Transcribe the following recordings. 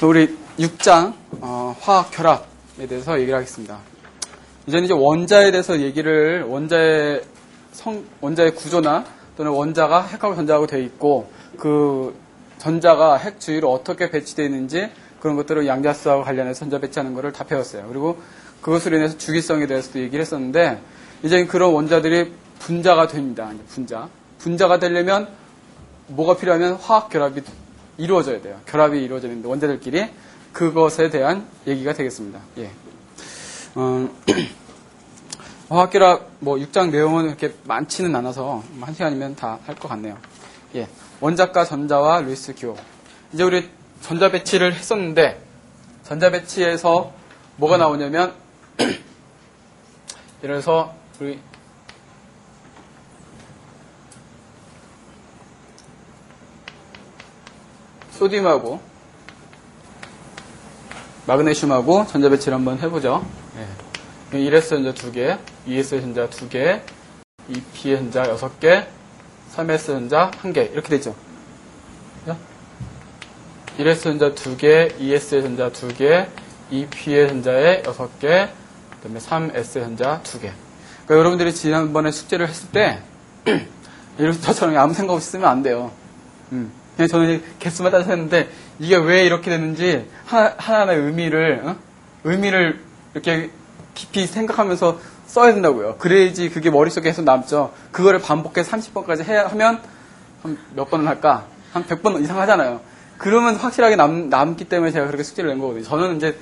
우리 6장 화학 결합에 대해서 얘기를 하겠습니다. 이제는 이제 원자에 대해서 원자의 구조나 또는 원자가 핵하고 전자하고 되어 있고 그 전자가 핵 주위로 어떻게 배치되어 있는지 그런 것들을 양자수하고 관련해서 전자 배치하는 것을 다 배웠어요. 그리고 그것으로 인해서 주기성에 대해서도 얘기를 했었는데 이제 그런 원자들이 분자가 됩니다. 분자가 되려면 뭐가 필요하면 화학 결합이 이루어져야 돼요. 결합이 이루어져야 되는데 원자들끼리 그것에 대한 얘기가 되겠습니다. 예. 화학결합 6장 내용은 이렇게 많지는 않아서 1시간이면 다 할 것 같네요. 예. 원자과 전자와 루이스 기호. 이제 우리 전자 배치를 했었는데 전자 배치에서 뭐가 나오냐면 예를 들어서 우리 소듐하고 마그네슘하고 전자 배치를 한번 해보죠. 예. 1s 전자 2개, 2s 전자 2개, 2p 전자 6개, 3s 전자 1개 이렇게 되죠. 1s 전자 2개, 2s 전자 2개, 2p의 전자에 6개, 그 다음에 3s 전자 2개. 그러니까 여러분들이 지난번에 숙제를 했을 때 저처럼 아무 생각 없이 쓰면 안 돼요. 그냥 저는 개수만 따져서 했는데 이게 왜 이렇게 됐는지 하나하나의 의미를 이렇게 깊이 생각하면서 써야 된다고요. 그래야지 그게 머릿속에 계속 남죠. 그거를 반복해서 30번까지 하면 한 몇 번을 할까? 한 100번 이상 하잖아요. 그러면 확실하게 남기 때문에 제가 그렇게 숙제를 낸 거거든요. 저는 이제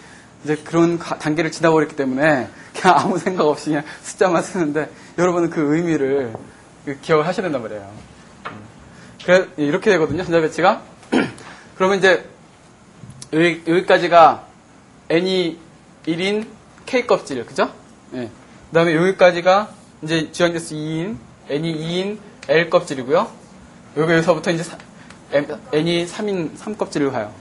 그런 단계를 지나버렸기 때문에 그냥 아무 생각 없이 그냥 숫자만 쓰는데 여러분은 그 의미를 기억을 하셔야 된단 말이에요. 그래, 이렇게 되거든요, 전자 배치가. 그러면 이제, 여기까지가 N이 1인 K 껍질, 그죠? 예. 그 다음에 여기까지가 이제 주양자수 2인, N이 2인 L 껍질이고요. 여기서부터 이제 N이 3인 3 껍질을 가요.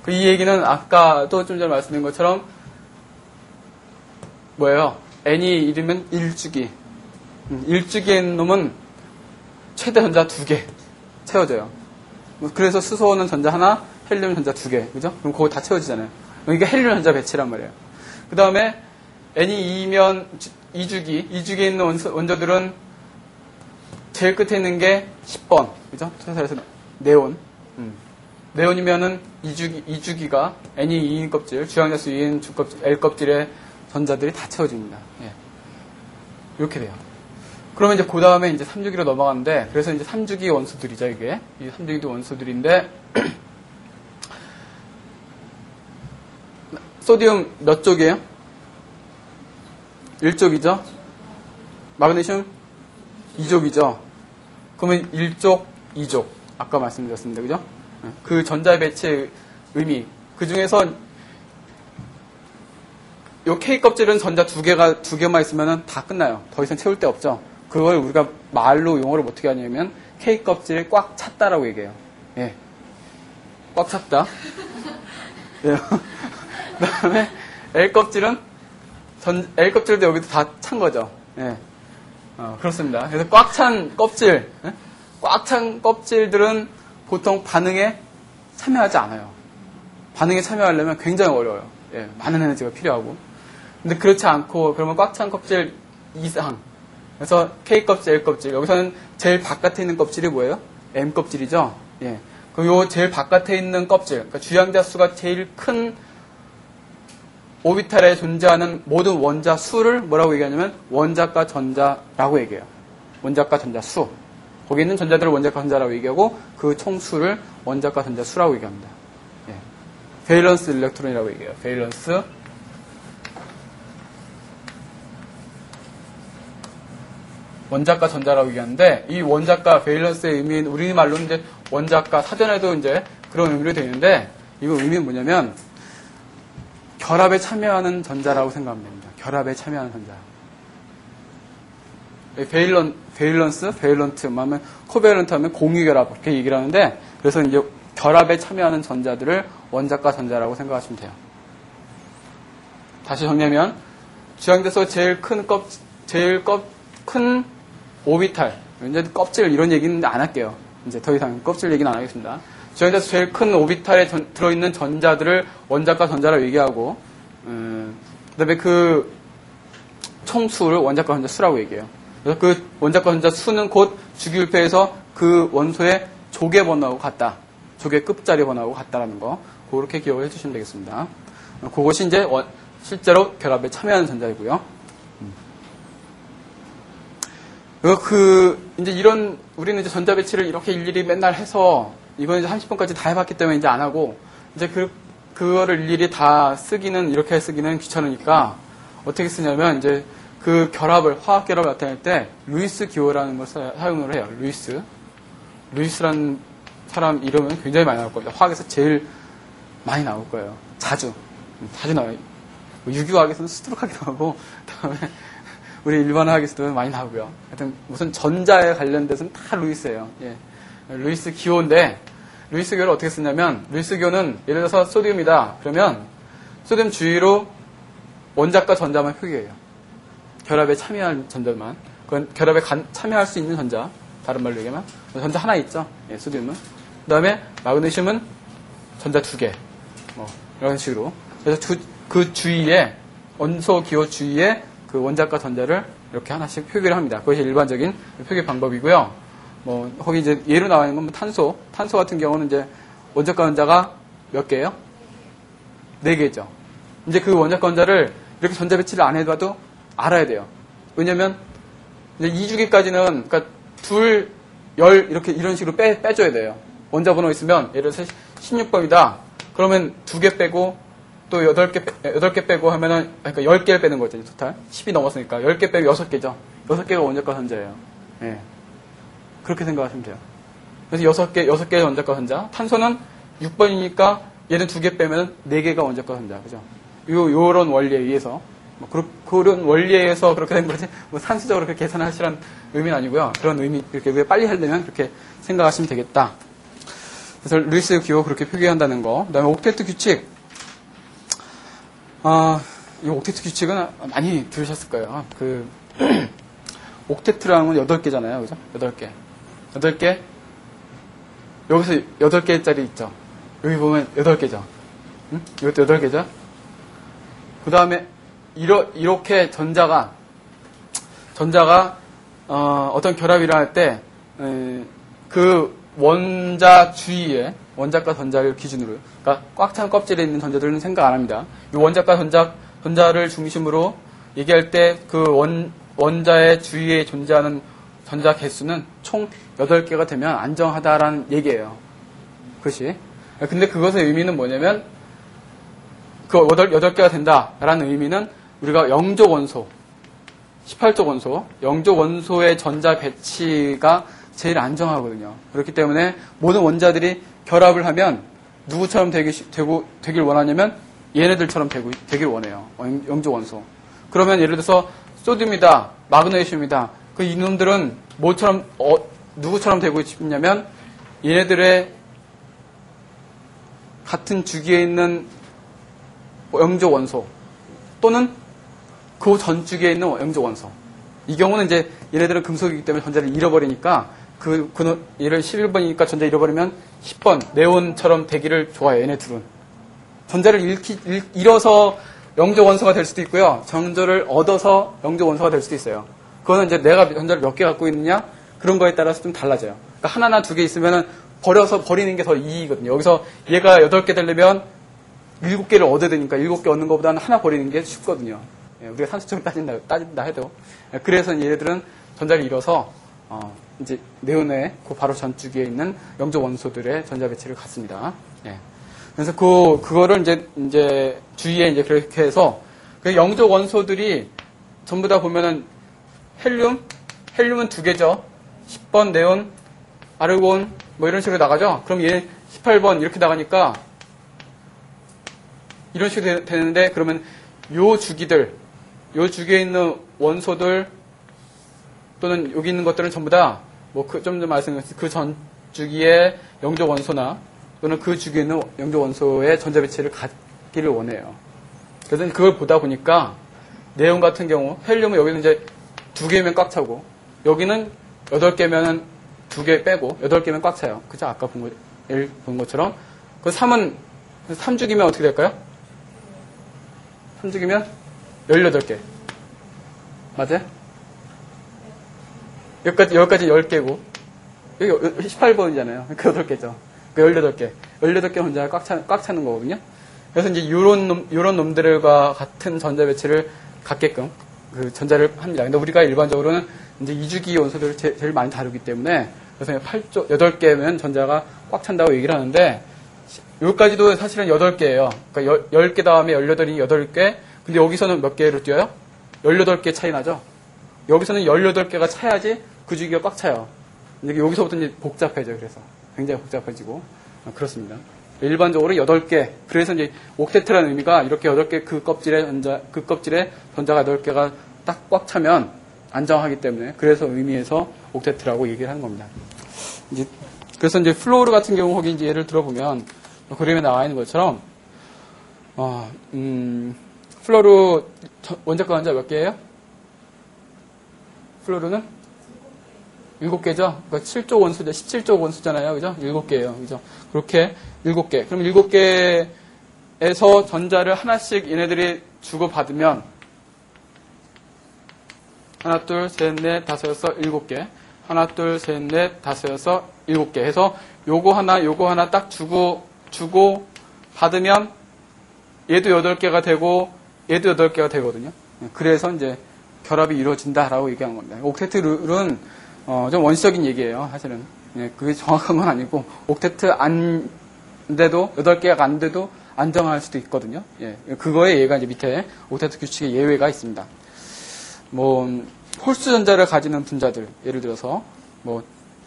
이 얘기는 아까도 좀 전에 말씀드린 것처럼, 뭐예요? N이 1이면 1주기. 1주기인 놈은 최대 전자 2개. 채워져요. 그래서 수소는 전자 하나, 헬륨 전자 2개. 그죠? 그럼 그거 다 채워지잖아요. 이게 헬륨 전자 배치란 말이에요. 그 다음에 N이 2면 2주기에 있는 원자들은 제일 끝에 있는 게 10번. 그죠? 그래서 네온. 네온이면은 2주기가 N이 2인 껍질, 주양자수 2인 주껍질, L 껍질의 전자들이 다 채워집니다. 예. 이렇게 돼요. 그러면 이제 그 다음에 이제 3주기로 넘어가는데, 그래서 이제 3주기 원소들이죠, 이게. 이 3주기도 원소들인데, 소디움 몇 쪽이에요? 1쪽이죠? 마그네슘 2쪽이죠? 그러면 1쪽, 2쪽. 아까 말씀드렸습니다, 그죠? 그 전자 배치의 의미. 그 중에서, 요 K 껍질은 전자 두 개만 있으면 다 끝나요. 더 이상 채울 데 없죠? 그걸 우리가 말로 용어를 어떻게 하냐면 K 껍질이 꽉 찼다라고 얘기해요. 예, 꽉 찼다. 예. 그다음에 L 껍질은 L 껍질도 여기도 다 찬 거죠. 예, 그렇습니다. 그래서 꽉 찬 껍질, 꽉 찬 껍질들은 보통 반응에 참여하지 않아요. 반응에 참여하려면 굉장히 어려워요. 예, 많은 에너지가 필요하고. 근데 그렇지 않고 그러면 꽉 찬 껍질 이상. 그래서 K 껍질, L 껍질. 여기서는 제일 바깥에 있는 껍질이 뭐예요? M 껍질이죠? 예. 그럼 요 제일 바깥에 있는 껍질, 그러니까 주양자 수가 제일 큰 오비탈에 존재하는 모든 원자 수를 뭐라고 얘기하냐면 원자과 전자라고 얘기해요. 원자과 전자 수. 거기 있는 전자들을 원자과 전자라고 얘기하고 그 총수를 원자과 전자 수라고 얘기합니다. 예. 베일런스 일렉트론이라고 얘기해요. 베일런스. 원자과 전자라고 얘기하는데 이 원자과 베일런스의 의미는 우리말로 이제 원자과 사전에도 이제 그런 의미로 되어 있는데 이거 의미는 뭐냐면 결합에 참여하는 전자라고 생각하면 됩니다. 결합에 참여하는 전자. 베일런스, 베일런트 하면 코베일런트 하면 공유결합 이렇게 얘기를 하는데 그래서 이제 결합에 참여하는 전자들을 원자과 전자라고 생각하시면 돼요. 다시 정리하면 주양자수 제일 큰 오비탈, 이제 껍질 이런 얘기는 안 할게요. 이제 더 이상 껍질 얘기는 안 하겠습니다. 주행자에서 제일 큰 오비탈에 들어있는 전자들을 원자과 전자라고 얘기하고, 그 다음에 그 총수를 원자과 전자 수라고 얘기해요. 그래서 그 원자과 전자 수는 곧 주기율표에서 그 원소의 조개 번호하고 같다. 조개 끝자리 번호하고 같다라는 거. 그렇게 기억을 해주시면 되겠습니다. 그것이 이제 실제로 결합에 참여하는 전자이고요. 이제 우리는 이제 전자 배치를 이렇게 일일이 맨날 해서, 이건 이제 30분까지 다 해봤기 때문에 이제 안 하고, 이제 그거를 일일이 다 이렇게 쓰기는 귀찮으니까, 어떻게 쓰냐면, 이제 그 화학 결합을 나타낼 때, 루이스 기호라는 걸 사용을 해요. 루이스라는 사람 이름은 굉장히 많이 나올 겁니다. 화학에서 제일 많이 나올 거예요. 자주 나와요. 유기화학에서는 수두룩하게 나오고, 그다음에 우리 일반 화학에서도 많이 나오고요. 하여튼 무슨 전자에 관련돼서는 다 루이스예요. 예. 루이스 기호인데, 루이스 기호를 어떻게 쓰냐면, 루이스 기호는 예를 들어서 소듐이다. 그러면 소듐 주위로 원자과 전자만 표기해요. 결합에 참여할 전자만. 그건 결합에 참여할 수 있는 전자. 다른 말로 얘기하면 전자 하나 있죠. 예, 소듐은. 그 다음에 마그네슘은 전자 2개. 이런 식으로. 그래서 그 주위에, 원소 기호 주위에 그 원자과 전자를 이렇게 하나씩 표기를 합니다. 그것이 일반적인 표기 방법이고요. 거기 이제 예로 나와 있는 건 탄소. 탄소 같은 경우는 이제 원자과 전자가 몇 개예요? 4개죠. 이제 그 원자과 전자를 이렇게 전자 배치를 안 해도 알아야 돼요. 왜냐면 이제 2주기까지는, 그러니까 이런 식으로 빼줘야 돼요. 원자 번호 있으면, 예를 들어서 16번이다. 그러면 2개 빼고, 또 8개 빼고 하면은, 그러니까 10개를 빼는 거죠, 토탈. 10이 넘었으니까. 10개 빼고 6개죠. 6개가 원자과 전자예요. 예. 그렇게 생각하시면 돼요. 그래서 6개 원자과 전자. 탄소는 6번이니까 얘는 2개 빼면 4개가 원자과 전자. 그죠? 요런 원리에 의해서. 그런 원리에 의해서 그렇게 된 거지, 산수적으로 그렇게 계산하시라는 의미는 아니고요. 그런 의미, 이렇게 빨리 하려면 그렇게 생각하시면 되겠다. 그래서 루이스 기호 그렇게 표기한다는 거. 그 다음에 옥테트 규칙. 이 옥테트 규칙은 많이 들으셨을 거예요. 옥테트라는 건 8개잖아요. 그죠? 8개. 8개. 여기서 8개짜리 있죠. 여기 보면 8개죠. 응? 이것도 8개죠. 그 다음에, 이렇게 전자가 어떤 결합이 일어날 때, 그 원자 주위에, 원자과 전자를 기준으로, 그러니까 꽉 찬 껍질에 있는 전자들은 생각 안 합니다. 이 원자과 전자를 중심으로 얘기할 때 그 원자의 주위에 존재하는 전자 개수는 총 8개가 되면 안정하다라는 얘기예요. 그것이. 근데 그것의 의미는 뭐냐면, 그 8개가 된다라는 의미는 우리가 영적 원소, 18족 원소, 영적 원소의 전자 배치가 제일 안정하거든요. 그렇기 때문에 모든 원자들이 결합을 하면 누구처럼 되길 원하냐면 얘네들처럼 되길 원해요. 영적 원소. 그러면 예를 들어서 소듐이다, 마그네슘이다. 그 이놈들은 누구처럼 되고 싶냐면 얘네들의 같은 주기에 있는 영적 원소 또는 그 전주기에 있는 영적 원소. 이 경우는 이제 얘네들은 금속이기 때문에 전자를 잃어버리니까 얘를 11번이니까 전자 잃어버리면 10번 네온처럼 되기를 좋아해요. 얘네 둘은. 전자를 잃어서 영적 원소가 될 수도 있고요. 전자를 얻어서 영적 원소가 될 수도 있어요. 그거는 이제 내가 전자를 몇 개 갖고 있느냐 그런 거에 따라서 좀 달라져요. 그러니까 하나나 2개 있으면은 버리는 게 더 이익이거든요. 여기서 얘가 8개 되려면 7개를 얻어야 되니까 7개 얻는 것보다는 하나 버리는 게 쉽거든요. 우리가 산수적으로 따진다 해도. 그래서 얘네들은 전자를 잃어서, 이제 네온의 그 바로 전주기에 있는 영적 원소들의 전자 배치를 갖습니다. 예. 그래서 그거를 이제 주위에 이제 그렇게 해서, 그 영적 원소들이 전부 다 보면은 헬륨은 2개죠. 10번 네온, 아르곤, 뭐 이런 식으로 나가죠. 그럼 얘 18번 이렇게 나가니까, 이런 식으로 되는데, 그러면 요 주기에 있는 원소들, 또는 여기 있는 것들은 전부 다, 좀 더 말씀드렸듯이 그 전 주기의 영적 원소나, 또는 그 주기에 있는 영적 원소의 전자 배치를 갖기를 원해요. 그래서 그걸 보다 보니까, 네온 같은 경우, 헬륨은 여기는 이제 2개면 꽉 차고, 여기는 8개면 2개 빼고, 8개면 꽉 차요. 그죠? 아까 본 거, L 본 것처럼. 그 3은 3주기면 어떻게 될까요? 3주기면 18개. 맞아요? 여기까지 10개고. 여기 18번이잖아요. 그 8개죠. 그 18개. 18개 전자가 꽉 차는 거거든요. 그래서 이제 요런 놈들과 같은 전자 배치를 갖게끔 그 전자를 합니다. 근데 우리가 일반적으로는 이제 2주기 원소들을 제일 많이 다루기 때문에 그래서 8개면 전자가 꽉 찬다고 얘기를 하는데 여기까지도 사실은 8개예요. 그러니까 10개 다음에 18이 8개. 근데 여기서는 몇 개로 뛰어요? 18개 차이 나죠? 여기서는 18개가 차야지 그 주기가 꽉 차요. 근데 여기서부터 이제 복잡해져요. 그래서 굉장히 복잡해지고 그렇습니다. 일반적으로 8개. 그래서 이제 옥테트라는 의미가 이렇게 8개 그 껍질에 전자가 8개가 딱 꽉 차면 안정하기 때문에 그래서 의미에서 옥테트라고 얘기를 하는 겁니다. 그래서 이제 플로르 같은 경우 거기 이제 예를 들어보면 그림에 나와 있는 것처럼 플로르 원자과 전자 몇 개예요? 플로르는 7개죠? 그러니까 7조 원수죠. 17조 원수잖아요. 그죠? 7개예요. 그죠? 그렇게 7개. 그럼 7개에서 전자를 하나씩 얘네들이 주고받으면 하나, 둘, 셋, 넷, 다섯, 여섯, 7개. 하나, 둘, 셋, 넷, 다섯, 여섯, 7개. 해서 요거 하나 딱 주고 받으면 얘도 8개가 되고 얘도 8개가 되거든요. 그래서 이제 결합이 이루어진다라고 얘기하는 겁니다. 옥테트 룰은 좀 원시적인 얘기예요. 사실은 그게 정확한 건 아니고 옥테트 안 돼도 8개가 안 돼도 안정할 수도 있거든요. 그거에 얘가 이제 밑에 옥테트 규칙의 예외가 있습니다. 홀수 전자를 가지는 분자들 예를 들어서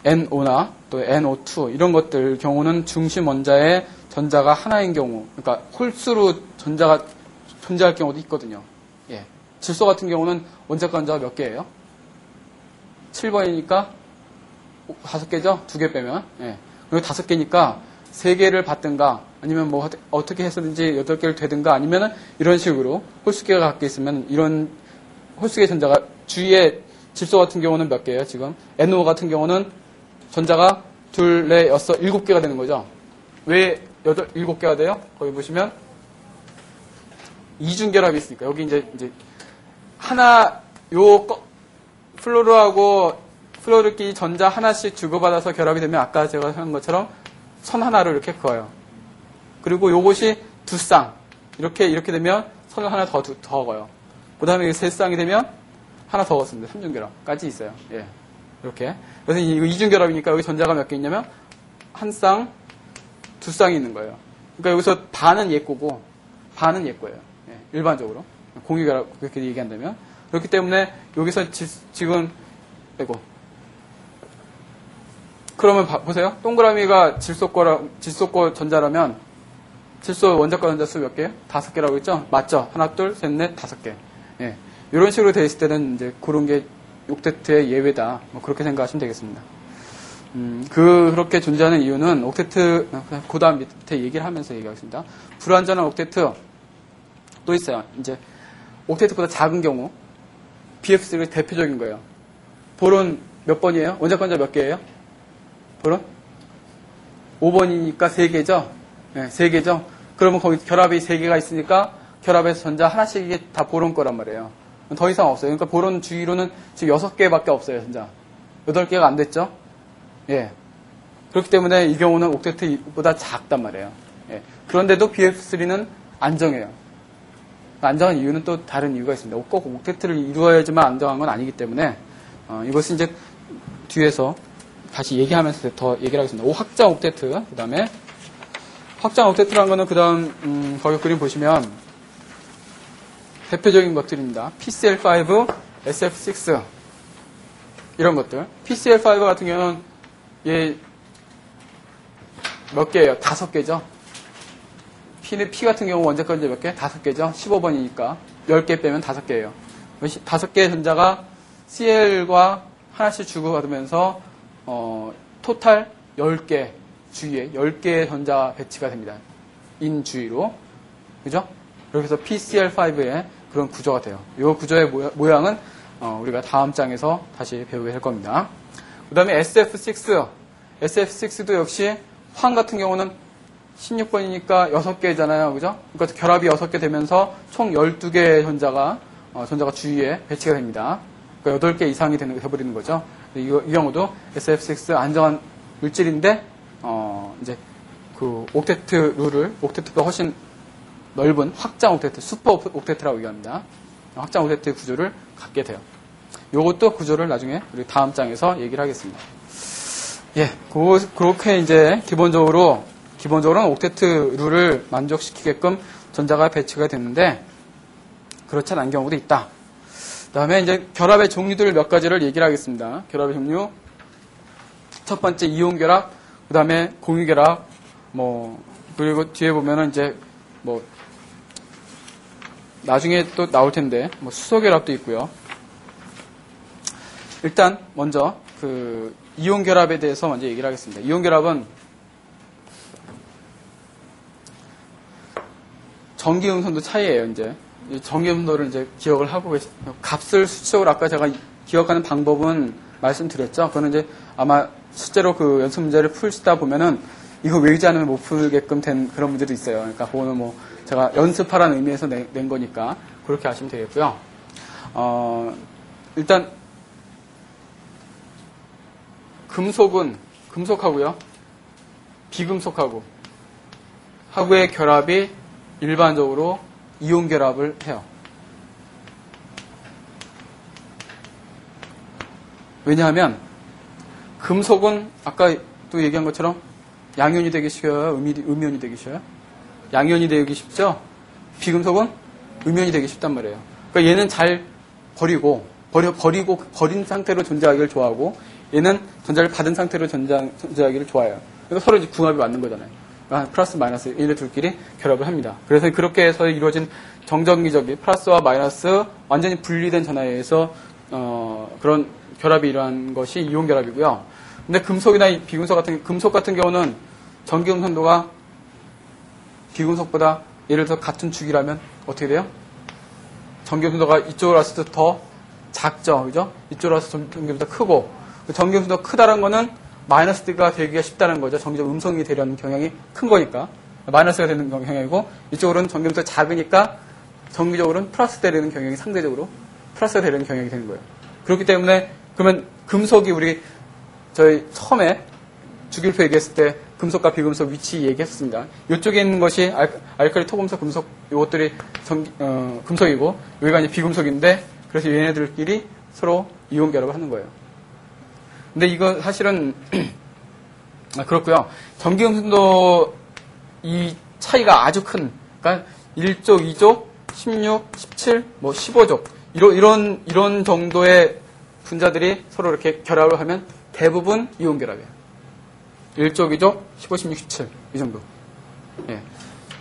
NO나 또 NO2 이런 것들 경우는 중심 원자의 전자가 하나인 경우, 그러니까 홀수로 전자가 존재할 경우도 있거든요. 질소 같은 경우는 원자과 전자가 몇 개예요? 7번이니까 5개죠? 2개 빼면. 그리고 5개니까 3개를 받든가 아니면 어떻게 해서든지 8개를 되든가 아니면 이런 식으로 홀수계가 갖게 있으면 이런 홀수계 전자가 주위에 질소 같은 경우는 몇 개예요? 지금 NO 같은 경우는 전자가 2, 4, 6, 7개가 되는 거죠. 왜 7개가 돼요? 거기 보시면 이중결합이 있으니까 여기 이제 플로르하고 플로르끼리 전자 하나씩 주고받아서 결합이 되면 아까 제가 한 것처럼 선 하나를 이렇게 그어요. 그리고 요것이 2쌍 이렇게 되면 선을 하나 더 그어요. 그 다음에 3쌍이 되면 하나 더 그었습니다. 3중결합까지 있어요. 이렇게. 그래서 이거 이중결합이니까 여기 전자가 몇 개 있냐면 한 쌍, 2쌍이 있는 거예요. 그러니까 여기서 반은 얘 거고 반은 얘 거예요. 일반적으로 공유결합 그렇게 얘기한다면 그렇기 때문에 여기서 지금 그러면 보세요. 동그라미가 질소거 전자라면 질소 원자과 전자 수 몇 개예요? 5개라고 했죠? 맞죠? 하나, 둘, 셋, 넷, 5개. 이런 식으로 되어 있을 때는 이제 그런 게 옥테트의 예외다. 그렇게 생각하시면 되겠습니다. 그렇게 존재하는 이유는 옥테트, 그 다음 밑에 얘기를 하면서 얘기하겠습니다. 불완전한 옥테트 또 있어요. 이제 옥테트보다 작은 경우 BF3가 대표적인 거예요. 보론 몇 번이에요? 원자권자 몇 개예요? 보론? 5번이니까 3개죠? 3개죠? 그러면 거기 결합이 3개가 있으니까 결합에서 전자 하나씩 이게 다 보론 거란 말이에요. 더 이상 없어요. 그러니까 보론 주위로는 지금 6개밖에 없어요, 전자. 8개가 안 됐죠? 그렇기 때문에 이 경우는 옥테트보다 작단 말이에요. 그런데도 BF3는 안정해요. 안정한 이유는 또 다른 이유가 있습니다. 꼭 옥테트를 이루어야지만 안정한 건 아니기 때문에 이것은 이제 뒤에서 다시 얘기하면서 더 얘기를 하겠습니다. 확장 옥테트, 그 다음에 확장 옥테트라는 거는 그 다음 거기 그림 보시면 대표적인 것들입니다. PCl5, SF6 이런 것들. PCl5 같은 경우는 얘 몇 개예요? 5개죠. P 같은 경우 원자과 전자 몇 개? 5개죠. 15번이니까 10개 빼면 5개예요. 5개의 전자가 Cl과 하나씩 주고받으면서 토탈 10개 주위에 10개의 전자 배치가 됩니다. 인 주위로. 그죠? 그래서 PCl5의 그런 구조가 돼요. 이 구조의 모양은 우리가 다음 장에서 다시 배우게 될 겁니다. 그 다음에 SF6. SF6도 역시 황 같은 경우는 16번이니까 6개잖아요. 그죠? 그러니까 결합이 6개 되면서 총 12개의 전자가 주위에 배치가 됩니다. 그러니까 8개 이상이 돼버리는 거죠. 이 경우도 SF6 안정한 물질인데, 이제 그 옥테트 룰을, 옥테트보다 훨씬 넓은 확장 옥테트, 슈퍼 옥테트라고 얘기합니다. 확장 옥테트 구조를 갖게 돼요. 요것도 구조를 나중에 우리 다음 장에서 얘기를 하겠습니다. 예, 그렇게 이제 기본적으로는 옥테트 룰을 만족시키게끔 전자가 배치가 됐는데, 그렇지 않은 경우도 있다. 그 다음에 이제 결합의 종류들 몇 가지를 얘기를 하겠습니다. 결합의 종류. 첫 번째 이온 결합, 그 다음에 공유 결합, 그리고 뒤에 보면은 이제 나중에 또 나올 텐데, 수소 결합도 있고요. 일단, 먼저, 이온 결합에 대해서 먼저 얘기를 하겠습니다. 이온 결합은 전기음선도 차이예요, 이제. 전기음선도를 이제 기억을 하고 값을 수치적으로 아까 제가 기억하는 방법은 말씀드렸죠. 그거는 이제 아마 실제로 그 연습 문제를 풀다 보면은 이거 외우지 않으면 못 풀게끔 된 그런 문제도 있어요. 그러니까 그거는 제가 연습하라는 의미에서 낸 거니까 그렇게 하시면 되겠고요. 일단 금속하고요. 비금속하고 하고의 결합이 일반적으로 이온 결합을 해요. 왜냐하면 금속은 아까 또 얘기한 것처럼 양이온이 되기 쉬워요? 음이온이 되기 쉬워요? 양이온이 되기 쉽죠? 비금속은 음이온이 되기 쉽단 말이에요. 그러니까 얘는 잘 버린 상태로 존재하기를 좋아하고 얘는 전자를 받은 상태로 존재하기를 좋아해요. 그러니까 서로 이제 궁합이 맞는 거잖아요. 플러스 마이너스 얘네 둘끼리 결합을 합니다. 그래서 그렇게 해서 이루어진 정전기적인 플러스와 마이너스 완전히 분리된 전하에 의해서 그런 결합이 일어난 것이 이온 결합이고요. 근데 금속이나 금속 같은 경우는 전기음선도가 비금속보다 예를 들어 같은 주기라면 어떻게 돼요? 전기음선도가 이쪽으로 왔을 때 더 작죠, 그죠? 이쪽으로 와서 전기음선도가 크고 전기음선도가 크다는 거는 마이너스가 되기가 쉽다는 거죠. 전기적 음성이 되려는 경향이 큰 거니까. 마이너스가 되는 경향이고, 이쪽으로는 전기음성이 작으니까, 정기적으로는 플러스 되려는 경향이 상대적으로 플러스가 되려는 경향이 되는 거예요. 그렇기 때문에, 그러면 금속이 저희 처음에 주기율표 얘기했을 때 금속과 비금속 위치 얘기했습니다. 이쪽에 있는 것이 알칼리 토금속, 금속, 이것들이 금속이고, 여기가 이제 비금속인데, 그래서 얘네들끼리 서로 이온 결합을 하는 거예요. 근데 이거 사실은 그렇고요. 전기음선도 이 차이가 아주 큰, 그러니까 1족, 2족, 16, 17, 15족 이런 정도의 분자들이 서로 이렇게 결합을 하면 대부분 이온 결합이에요. 1족, 2족, 15, 16, 17 이 정도. 예.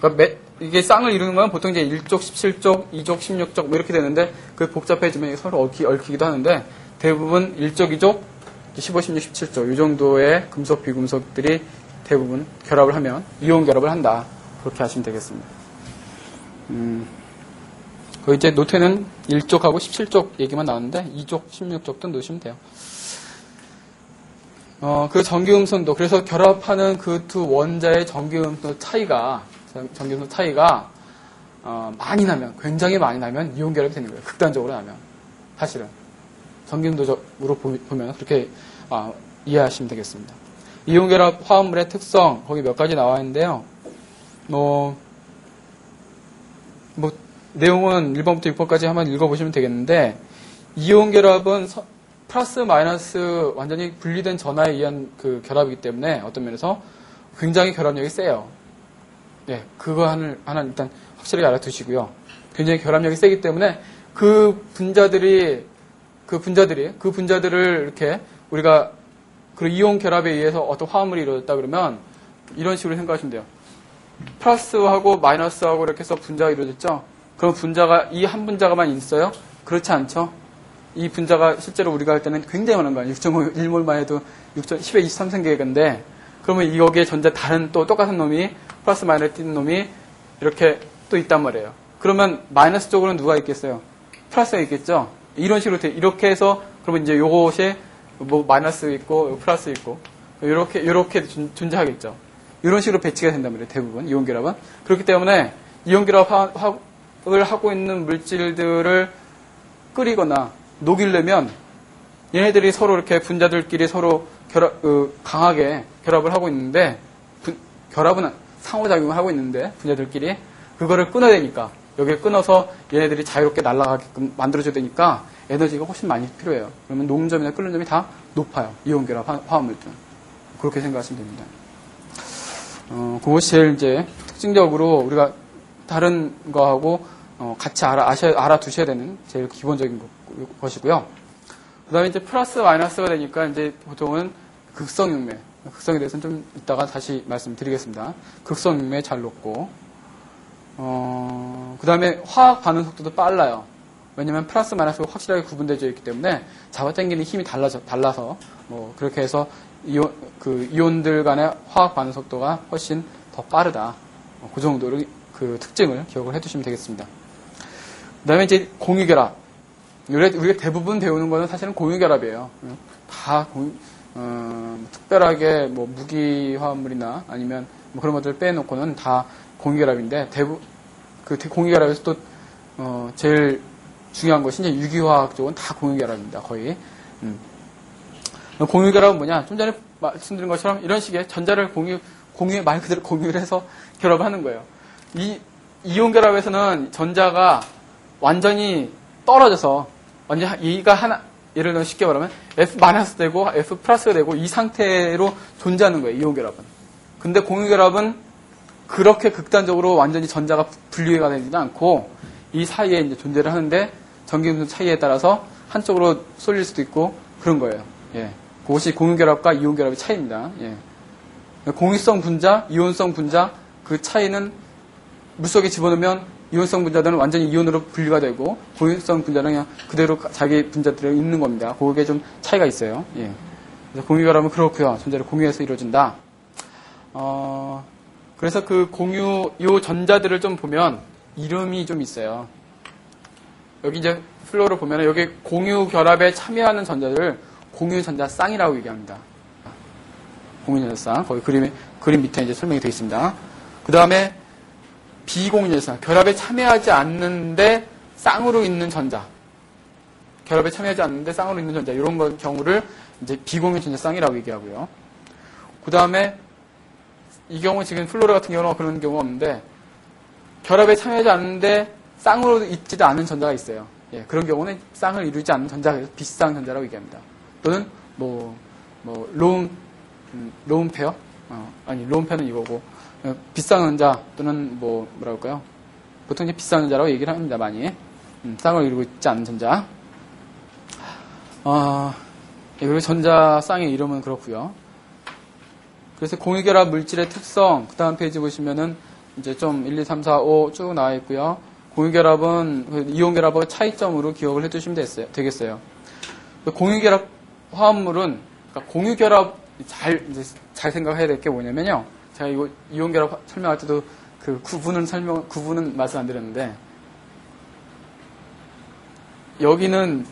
그러니까 이게 쌍을 이루는 건 보통 이제 1족, 17족, 2족, 16족 이렇게 되는데 그 복잡해지면 서로 얽히기도 하는데 대부분 1족, 2족 15, 16, 17조 이 정도의 금속, 비금속들이 대부분 결합을 하면 이온 결합을 한다. 그렇게 하시면 되겠습니다. 그 이제 노트에는 1족하고 17족 얘기만 나왔는데 2족, 16족도 넣으시면 돼요. 그 전기음선도 그래서 결합하는 그 두 원자의 전기음선도 차이가 많이 나면 굉장히 많이 나면 이온 결합이 되는 거예요. 극단적으로 나면 사실은. 전기음도적으로 보면 그렇게 이해하시면 되겠습니다. 이온결합 화합물의 특성 거기 몇 가지 나와 있는데요. 내용은 1번부터 6번까지 한번 읽어보시면 되겠는데 이온결합은 플러스 마이너스 완전히 분리된 전하에 의한 그 결합이기 때문에 어떤 면에서 굉장히 결합력이 세요. 네, 그거 하나 일단 확실하게 알아두시고요. 굉장히 결합력이 세기 때문에 그 분자들을 이렇게 우리가 그 이온 결합에 의해서 어떤 화합물이 이루어졌다 그러면 이런 식으로 생각하시면 돼요. 플러스하고 마이너스하고 이렇게 해서 분자가 이루어졌죠. 그럼 분자가 이 한 분자가만 있어요? 그렇지 않죠. 이 분자가 실제로 우리가 할 때는 굉장히 많은 거예요. 6.5 1몰만 해도 10의 23승계인데 그러면 여기에 전자 다른 또 똑같은 놈이 플러스 마이너스 띄는 놈이 이렇게 또 있단 말이에요. 그러면 마이너스 쪽으로는 누가 있겠어요? 플러스가 있겠죠. 이런 식으로 이렇게 해서 그러면 이제 요것이 마이너스 있고 플러스 있고 이렇게 존재하겠죠. 이런 식으로 배치가 된단 말이에요. 대부분 이온 결합은. 그렇기 때문에 이온 결합을 하고 있는 물질들을 끓이거나 녹이려면 얘네들이 서로 이렇게 분자들끼리 서로 강하게 결합을 하고 있는데 결합은 상호작용을 하고 있는데 분자들끼리 그거를 끊어야 되니까 여기를 끊어서 얘네들이 자유롭게 날아가게끔 만들어줘야 되니까 에너지가 훨씬 많이 필요해요. 그러면 녹는 점이나 끓는 점이 다 높아요. 이온 결합 화합물들은. 그렇게 생각하시면 됩니다. 그것이 제일 이제 특징적으로 우리가 다른 거하고 같이 알아두셔야 되는 제일 기본적인 것이고요. 그 다음에 이제 플러스 마이너스가 되니까 이제 보통은 극성육매. 극성에 대해서는 좀 이따가 다시 말씀드리겠습니다. 극성육매 잘 놓고. 그 다음에 화학 반응 속도도 빨라요. 왜냐면 플러스 마이너스가 확실하게 구분되어 있기 때문에 잡아당기는 힘이 달라서 그렇게 해서 이온들 간의 화학 반응 속도가 훨씬 더 빠르다. 그 정도로 그 특징을 기억을 해두시면 되겠습니다. 그 다음에 이제 공유결합. 우리가 대부분 배우는 거는 사실은 공유결합이에요. 다 특별하게 무기화합물이나 아니면 그런 것들을 빼놓고는 다 공유결합인데 그 공유결합에서 또 제일 중요한 것이 이제 유기화학 쪽은 다 공유결합입니다. 거의. 공유결합은 뭐냐? 좀 전에 말씀드린 것처럼 이런 식의 전자를 공유에 말 그대로 공유를 해서 결합을 하는 거예요. 이온 결합에서는 전자가 완전히 떨어져서 얘가 하나, 예를 들어 쉽게 말하면 F- 되고 F 플러스가 되고 이 상태로 존재하는 거예요. 이온 결합은. 근데 공유 결합은 그렇게 극단적으로 완전히 전자가 분리가 되지는 않고 이 사이에 이제 존재를 하는데 전기음수 차이에 따라서 한쪽으로 쏠릴 수도 있고 그런 거예요. 예. 그것이 공유 결합과 이온 결합의 차이입니다. 예. 공유성 분자, 이온성 분자 그 차이는 물속에 집어넣으면 이온성 분자들은 완전히 이온으로 분리가 되고 공유성 분자는 그냥 그대로 자기 분자들이 있는 겁니다. 그게 좀 차이가 있어요. 예. 그래서 공유 결합은 그렇고요. 전자를 공유해서 이루어진다. 그래서 요 전자들을 좀 보면 이름이 좀 있어요. 여기 이제 플로우를 보면 여기 공유 결합에 참여하는 전자들을 공유 전자쌍이라고 얘기합니다. 공유 전자쌍. 거기 그림 밑에 이제 설명이 되어 있습니다. 그 다음에 비공유 전자쌍. 결합에 참여하지 않는데 쌍으로 있는 전자. 결합에 참여하지 않는데 쌍으로 있는 전자. 이런 경우를 이제 비공유 전자쌍이라고 얘기하고요. 그 다음에 이 경우 지금 플로라 같은 경우는 그런 경우가 없는데 결합에 참여하지 않는데 쌍으로 있지도 않은 전자가 있어요. 예, 그런 경우는 쌍을 이루지 않는 전자가 그래서 비쌍 전자라고 얘기합니다. 또는 로운 페어? 로운 페어는 이거고 비쌍 전자 또는 뭐라 할까요? 보통 이제 비쌍 전자라고 얘기를 합니다. 많이 쌍을 이루고 있지 않는 전자. 그리고 전자 쌍의 이름은 그렇고요. 그래서 공유결합 물질의 특성, 그 다음 페이지 보시면은 이제 좀 1, 2, 3, 4, 5 쭉 나와 있고요. 공유결합은 이온결합하고 차이점으로 기억을 해두시면 되겠어요. 공유결합 화합물은, 그러니까 공유결합 잘 생각해야 될 게 뭐냐면요. 제가 이거 이온결합 설명할 때도 그 구분은 말씀 안 드렸는데, 여기는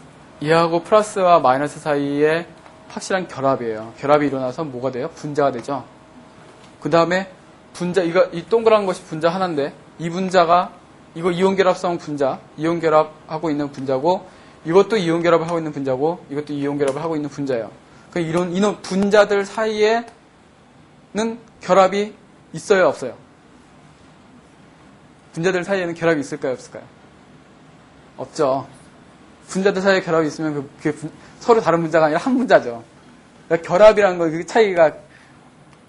얘하고 플러스와 마이너스 사이에 확실한 결합이에요. 결합이 일어나서 뭐가 돼요? 분자가 되죠. 그 다음에 이 동그란 것이 분자 하나인데, 이 분자가, 이거 이온결합성 분자, 이온결합하고 있는 분자고, 이것도 이온결합을 하고 있는 분자고, 이것도 이온결합을 하고 있는 분자예요. 이런 분자들 사이에는 결합이 있어요, 없어요? 분자들 사이에는 결합이 있을까요, 없을까요? 없죠. 분자들 사이에 결합이 있으면 그게 서로 다른 분자가 아니라 한 분자죠. 그러니까 결합이라는 거, 그 차이가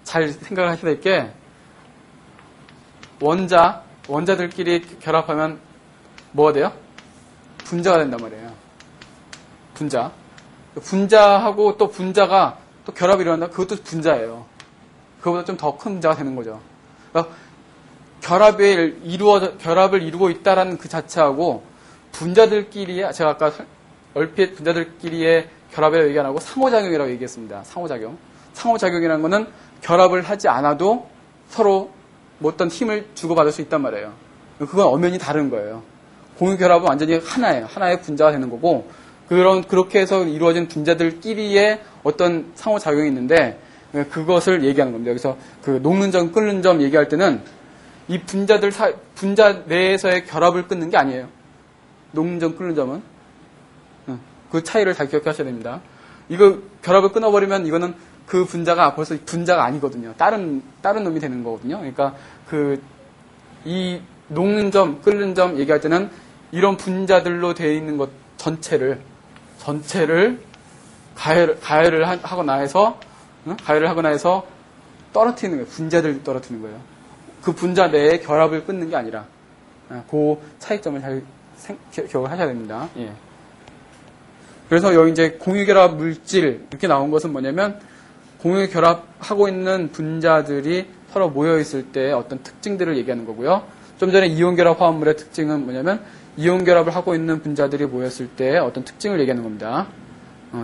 잘 생각을 하셔야 될 게, 원자들끼리 결합하면 뭐가 돼요? 분자가 된단 말이에요. 분자하고 또 분자가 또 결합이 일어난다? 그것도 분자예요. 그거보다 좀 더 큰 분자가 되는 거죠. 그러니까 결합을 이루고 있다라는 그 자체하고 분자들끼리의, 제가 아까 얼핏 분자들끼리의 결합이라고 얘기 안 하고 상호작용이라고 얘기했습니다. 상호작용. 상호작용이라는 거는 결합을 하지 않아도 서로 어떤 힘을 주고받을 수 있단 말이에요. 그건 엄연히 다른 거예요. 공유결합은 완전히 하나예요. 하나의 분자가 되는 거고, 그렇게 해서 이루어진 분자들끼리의 어떤 상호작용이 있는데, 그것을 얘기하는 겁니다. 그래서 그 녹는 점, 끓는 점 얘기할 때는 이 분자 내에서의 결합을 끊는 게 아니에요. 녹는 점, 끓는 점은. 그 차이를 잘 기억하셔야 됩니다. 이거 결합을 끊어버리면 이거는 그 분자가 벌써 분자가 아니거든요. 다른 놈이 되는 거거든요. 그러니까 이 녹는 점, 끓는 점 얘기할 때는 이런 분자들로 되어 있는 것 전체를 가열을 하고 나서 떨어뜨리는 거예요. 분자들 떨어뜨리는 거예요. 그 분자 내에 결합을 끊는 게 아니라 그 차이점을 잘 기억을 하셔야 됩니다. 예. 그래서 여기 이제 공유결합 물질 이렇게 나온 것은 뭐냐면 공유결합하고 있는 분자들이 서로 모여있을 때 어떤 특징들을 얘기하는 거고요. 좀 전에 이온결합 화합물의 특징은 뭐냐면 이온결합을 하고 있는 분자들이 모였을 때 어떤 특징을 얘기하는 겁니다.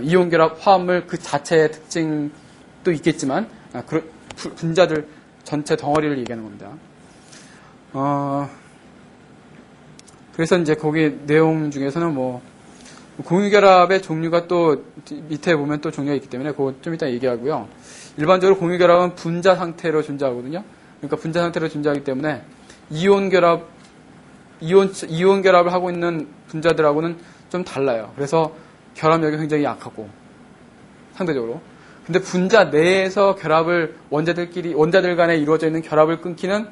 이온결합 화합물 그 자체의 특징도 있겠지만 분자들 전체 덩어리를 얘기하는 겁니다. 그래서 이제 거기 내용 중에서는 뭐 공유결합의 종류가 또 밑에 보면 또 종류가 있기 때문에 그거 좀 이따 얘기하고요. 일반적으로 공유결합은 분자 상태로 존재하거든요. 그러니까 분자 상태로 존재하기 때문에 이온결합을 하고 있는 분자들하고는 좀 달라요. 그래서 결합력이 굉장히 약하고 상대적으로. 근데 분자 내에서 결합을 원자들 간에 이루어져 있는 결합을 끊기는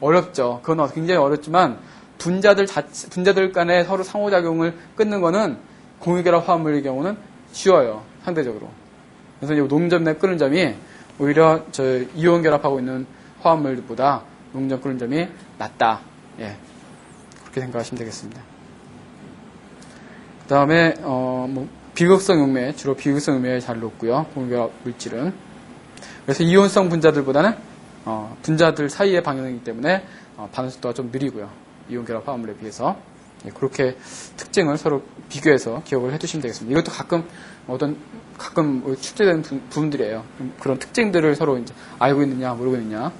어렵죠. 그건 굉장히 어렵지만 분자들 간에 서로 상호작용을 끊는 거는 공유결합 화합물의 경우는 쉬워요. 상대적으로. 그래서 이 녹는 점이나 끓는 점이 오히려 이온 결합하고 있는 화합물보다 녹는 점, 끓는 점이 낫다. 예. 그렇게 생각하시면 되겠습니다. 그 다음에, 비극성 용매, 주로 비극성 용매에 잘 녹고요. 공유결합 물질은. 그래서 이온성 분자들보다는, 분자들 사이의 방향이기 때문에, 반응 속도가 좀 느리고요. 이온결합 화합물에 비해서. 예, 그렇게 특징을 서로 비교해서 기억을 해두시면 되겠습니다. 이것도 가끔 축제되는 부분들이에요. 그런 특징들을 서로 이제 알고 있느냐, 모르고 있느냐.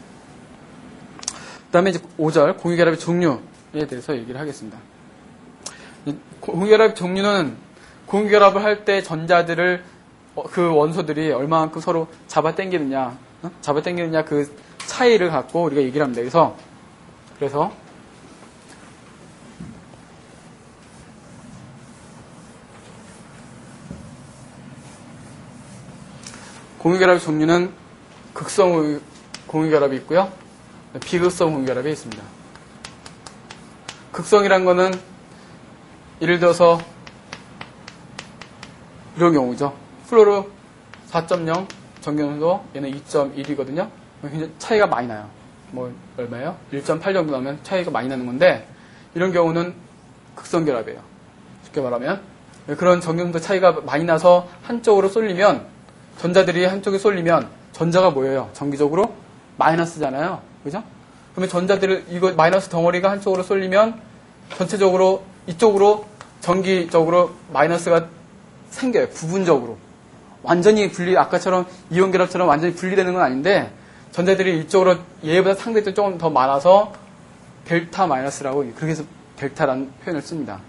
그 다음에 이제 5절, 공유결합의 종류에 대해서 얘기를 하겠습니다. 공유결합의 종류는 공유결합을 할 때 전자들을, 그 원소들이 얼마만큼 서로 잡아당기느냐 그 차이를 갖고 우리가 얘기를 합니다. 그래서 공유결합의 종류는 극성 공유결합이 있고요. 비극성 공유결합이 있습니다. 극성이란 거는 예를 들어서 이런 경우죠. 플로르 4.0 전기浓도 얘는 2.1이거든요. 굉장히 차이가 많이 나요. 뭐 얼마예요? 1.8 정도 나면 차이가 많이 나는 건데 이런 경우는 극성결합이에요. 쉽게 말하면 그런 전기浓도 차이가 많이 나서 한쪽으로 쏠리면 전자들이 한쪽에 쏠리면 전자가 뭐예요? 정기적으로 마이너스잖아요. 그죠? 그러면 이거 마이너스 덩어리가 한쪽으로 쏠리면 전체적으로 이쪽으로 정기적으로 마이너스가 생겨요. 부분적으로. 완전히 아까처럼 이온결합처럼 완전히 분리되는 건 아닌데 전자들이 이쪽으로 얘보다 상대적으로 조금 더 많아서 델타 마이너스라고 그렇게 해서 델타라는 표현을 씁니다.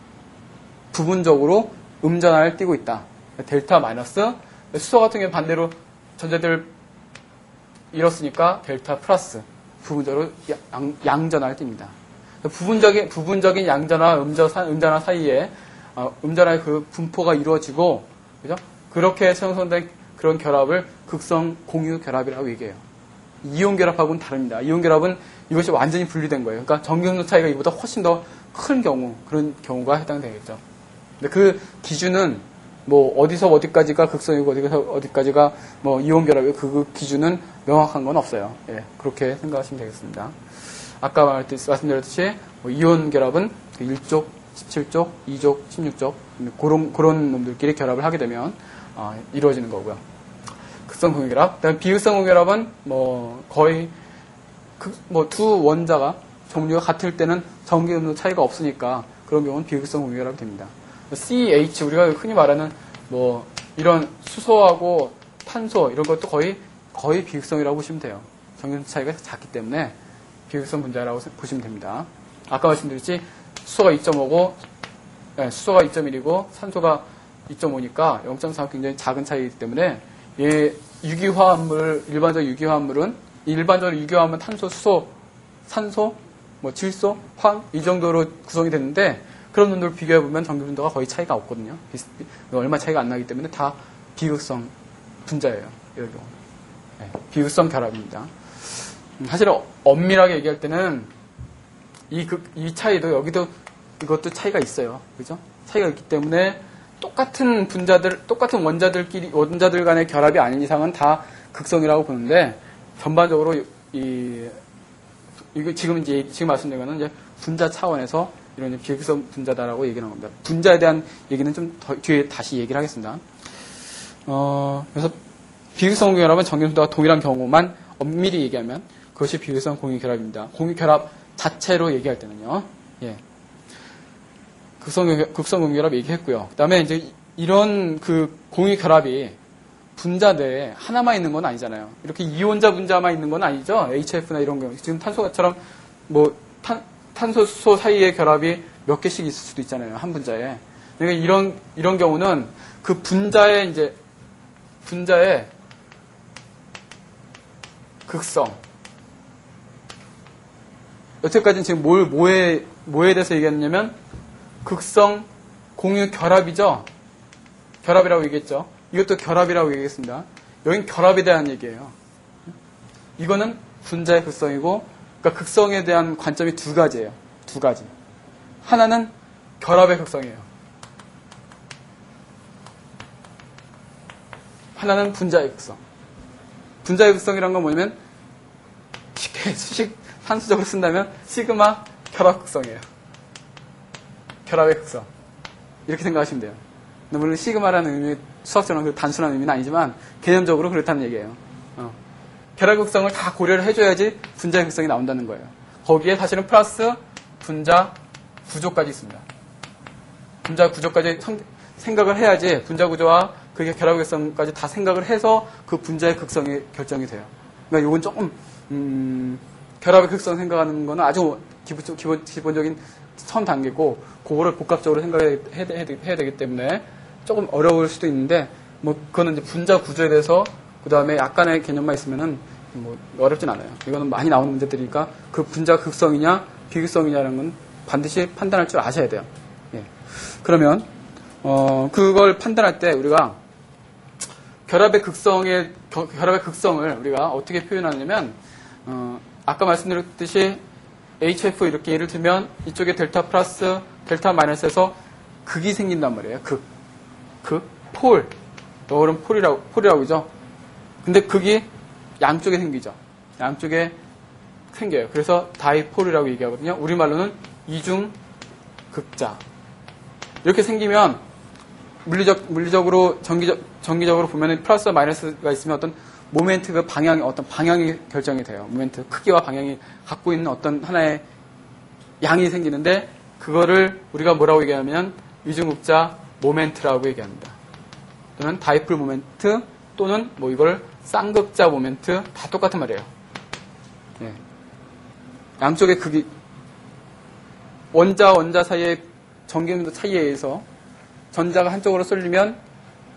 부분적으로 음전환을 띠고 있다. 델타 마이너스. 수소 같은 경우 반대로 전자들 잃었으니까 델타 플러스 부분적으로 양전환을 띱니다. 부분적인 양전화, 음전화 사이에 음전화의 그 분포가 이루어지고 그죠? 그렇게 형성된 그런 결합을 극성 공유 결합이라고 얘기해요. 이온 결합하고는 다릅니다. 이온 결합은 이것이 완전히 분리된 거예요. 그러니까 전기浓도 차이가 이보다 훨씬 더 큰 경우 그런 경우가 해당되겠죠. 근데 그 기준은 뭐 어디서 어디까지가 극성이고 어디서 어디까지가 뭐 이온 결합이고 그 기준은 명확한 건 없어요. 예, 그렇게 생각하시면 되겠습니다. 아까 말씀드렸듯이 뭐 이온 결합은 1족, 17족, 2족, 16족 그런 놈들끼리 결합을 하게 되면 이루어지는 거고요. 극성 공유결합. 그다음 비극성 공유결합은 뭐 거의 두 원자가 종류가 같을 때는 전기음도 차이가 없으니까 그런 경우는 비극성 공유결합이 됩니다. CH 우리가 흔히 말하는 뭐 이런 수소하고 탄소 이런 것도 거의 비극성이라고 보시면 돼요. 전기음 차이가 작기 때문에 비극성 분자라고 보시면 됩니다. 아까 말씀드렸지 수소가 2.5고 수소가 2.1이고 산소가 2.5니까 0.4 굉장히 작은 차이이기 때문에 얘 일반적 유기화합물은 일반적으로 유기화합은 탄소, 수소, 산소, 뭐 질소, 황 이 정도로 구성이 되는데 그런 놈들 비교해 보면 전기 분도가 거의 차이가 없거든요. 얼마 차이가 안 나기 때문에 다 비극성 분자예요. 이런 경우. 네, 비극성 결합입니다. 사실 엄밀하게 얘기할 때는 이 차이도 여기도 이것도 차이가 있어요. 그죠? 차이가 있기 때문에 똑같은 원자들 간의 결합이 아닌 이상은 다 극성이라고 보는데 전반적으로 이거 지금 말씀드린 거는 이제 분자 차원에서 이런 비극성 분자다라고 얘기하는 겁니다. 분자에 대한 얘기는 좀 뒤에 다시 얘기를 하겠습니다. 그래서 비극성 결합은 전기 분도가 동일한 경우만 엄밀히 얘기하면 그것이 비극성 공유 결합입니다. 공유 결합 자체로 얘기할 때는요. 예. 극성 공유 결합 얘기했고요. 그다음에 이제 이런 그 공유 결합이 분자 내에 하나만 있는 건 아니잖아요. 이렇게 이온자 분자만 있는 건 아니죠. HF나 이런 경우. 지금 탄소처럼 뭐 탄소, 수소 사이의 결합이 몇 개씩 있을 수도 있잖아요. 한 분자에. 그러니까 이런 경우는 그 분자의 극성. 여태까지는 지금 뭐에 대해서 얘기했냐면 극성 공유 결합이죠. 결합이라고 얘기했죠. 이것도 결합이라고 얘기했습니다. 여긴 결합에 대한 얘기예요. 이거는 분자의 극성이고, 그러니까 극성에 대한 관점이 두 가지예요. 두 가지. 하나는 결합의 극성이에요. 하나는 분자의 극성. 분자의 극성이란 건 뭐냐면 쉽게 수식 산수적으로 쓴다면 시그마 결합 극성이에요. 결합의 극성. 이렇게 생각하시면 돼요. 물론 시그마라는 의미, 수학적으로 그 단순한 의미는 아니지만 개념적으로 그렇다는 얘기예요. 결합 극성을 다 고려를 해줘야지 분자의 극성이 나온다는 거예요. 거기에 사실은 플러스 분자 구조까지 있습니다. 분자 구조까지 생각을 해야지 분자 구조와 그게 결합 극성까지 다 생각을 해서 그 분자의 극성이 결정이 돼요. 그러니까 이건 조금 결합의 극성 생각하는 거는 아주 기본적인 선 단계고 그거를 복합적으로 생각해야 되기 때문에 조금 어려울 수도 있는데 뭐 그거는 이제 분자 구조에 대해서 그 다음에 약간의 개념만 있으면은 뭐 어렵진 않아요. 이거는 많이 나오는 문제들이니까 그 분자 극성이냐 비극성이냐라는 건 반드시 판단할 줄 아셔야 돼요. 예. 그러면 그걸 판단할 때 우리가 결합의 극성을 우리가 어떻게 표현하냐면 아까 말씀드렸듯이 HF 이렇게 예를 들면 이쪽에 델타 플러스 델타 마이너스에서 극이 생긴단 말이에요. 폴. 이거는 폴이라고 그러죠. 근데 극이 양쪽에 생기죠. 양쪽에 생겨요. 그래서 다이폴이라고 얘기하거든요. 우리말로는 이중 극자. 이렇게 생기면 물리적으로 정기적으로 보면은 플러스와 마이너스가 있으면 어떤 모멘트 어떤 방향이 결정이 돼요. 모멘트 크기와 방향이 갖고 있는 어떤 하나의 양이 생기는데 그거를 우리가 뭐라고 얘기하면 이중극자 모멘트라고 얘기합니다. 또는 다이폴 모멘트 또는 뭐 이걸 쌍극자 모멘트 다 똑같은 말이에요. 예. 양쪽의 극이 원자 사이의 전기음도 차이에 의해서 전자가 한쪽으로 쏠리면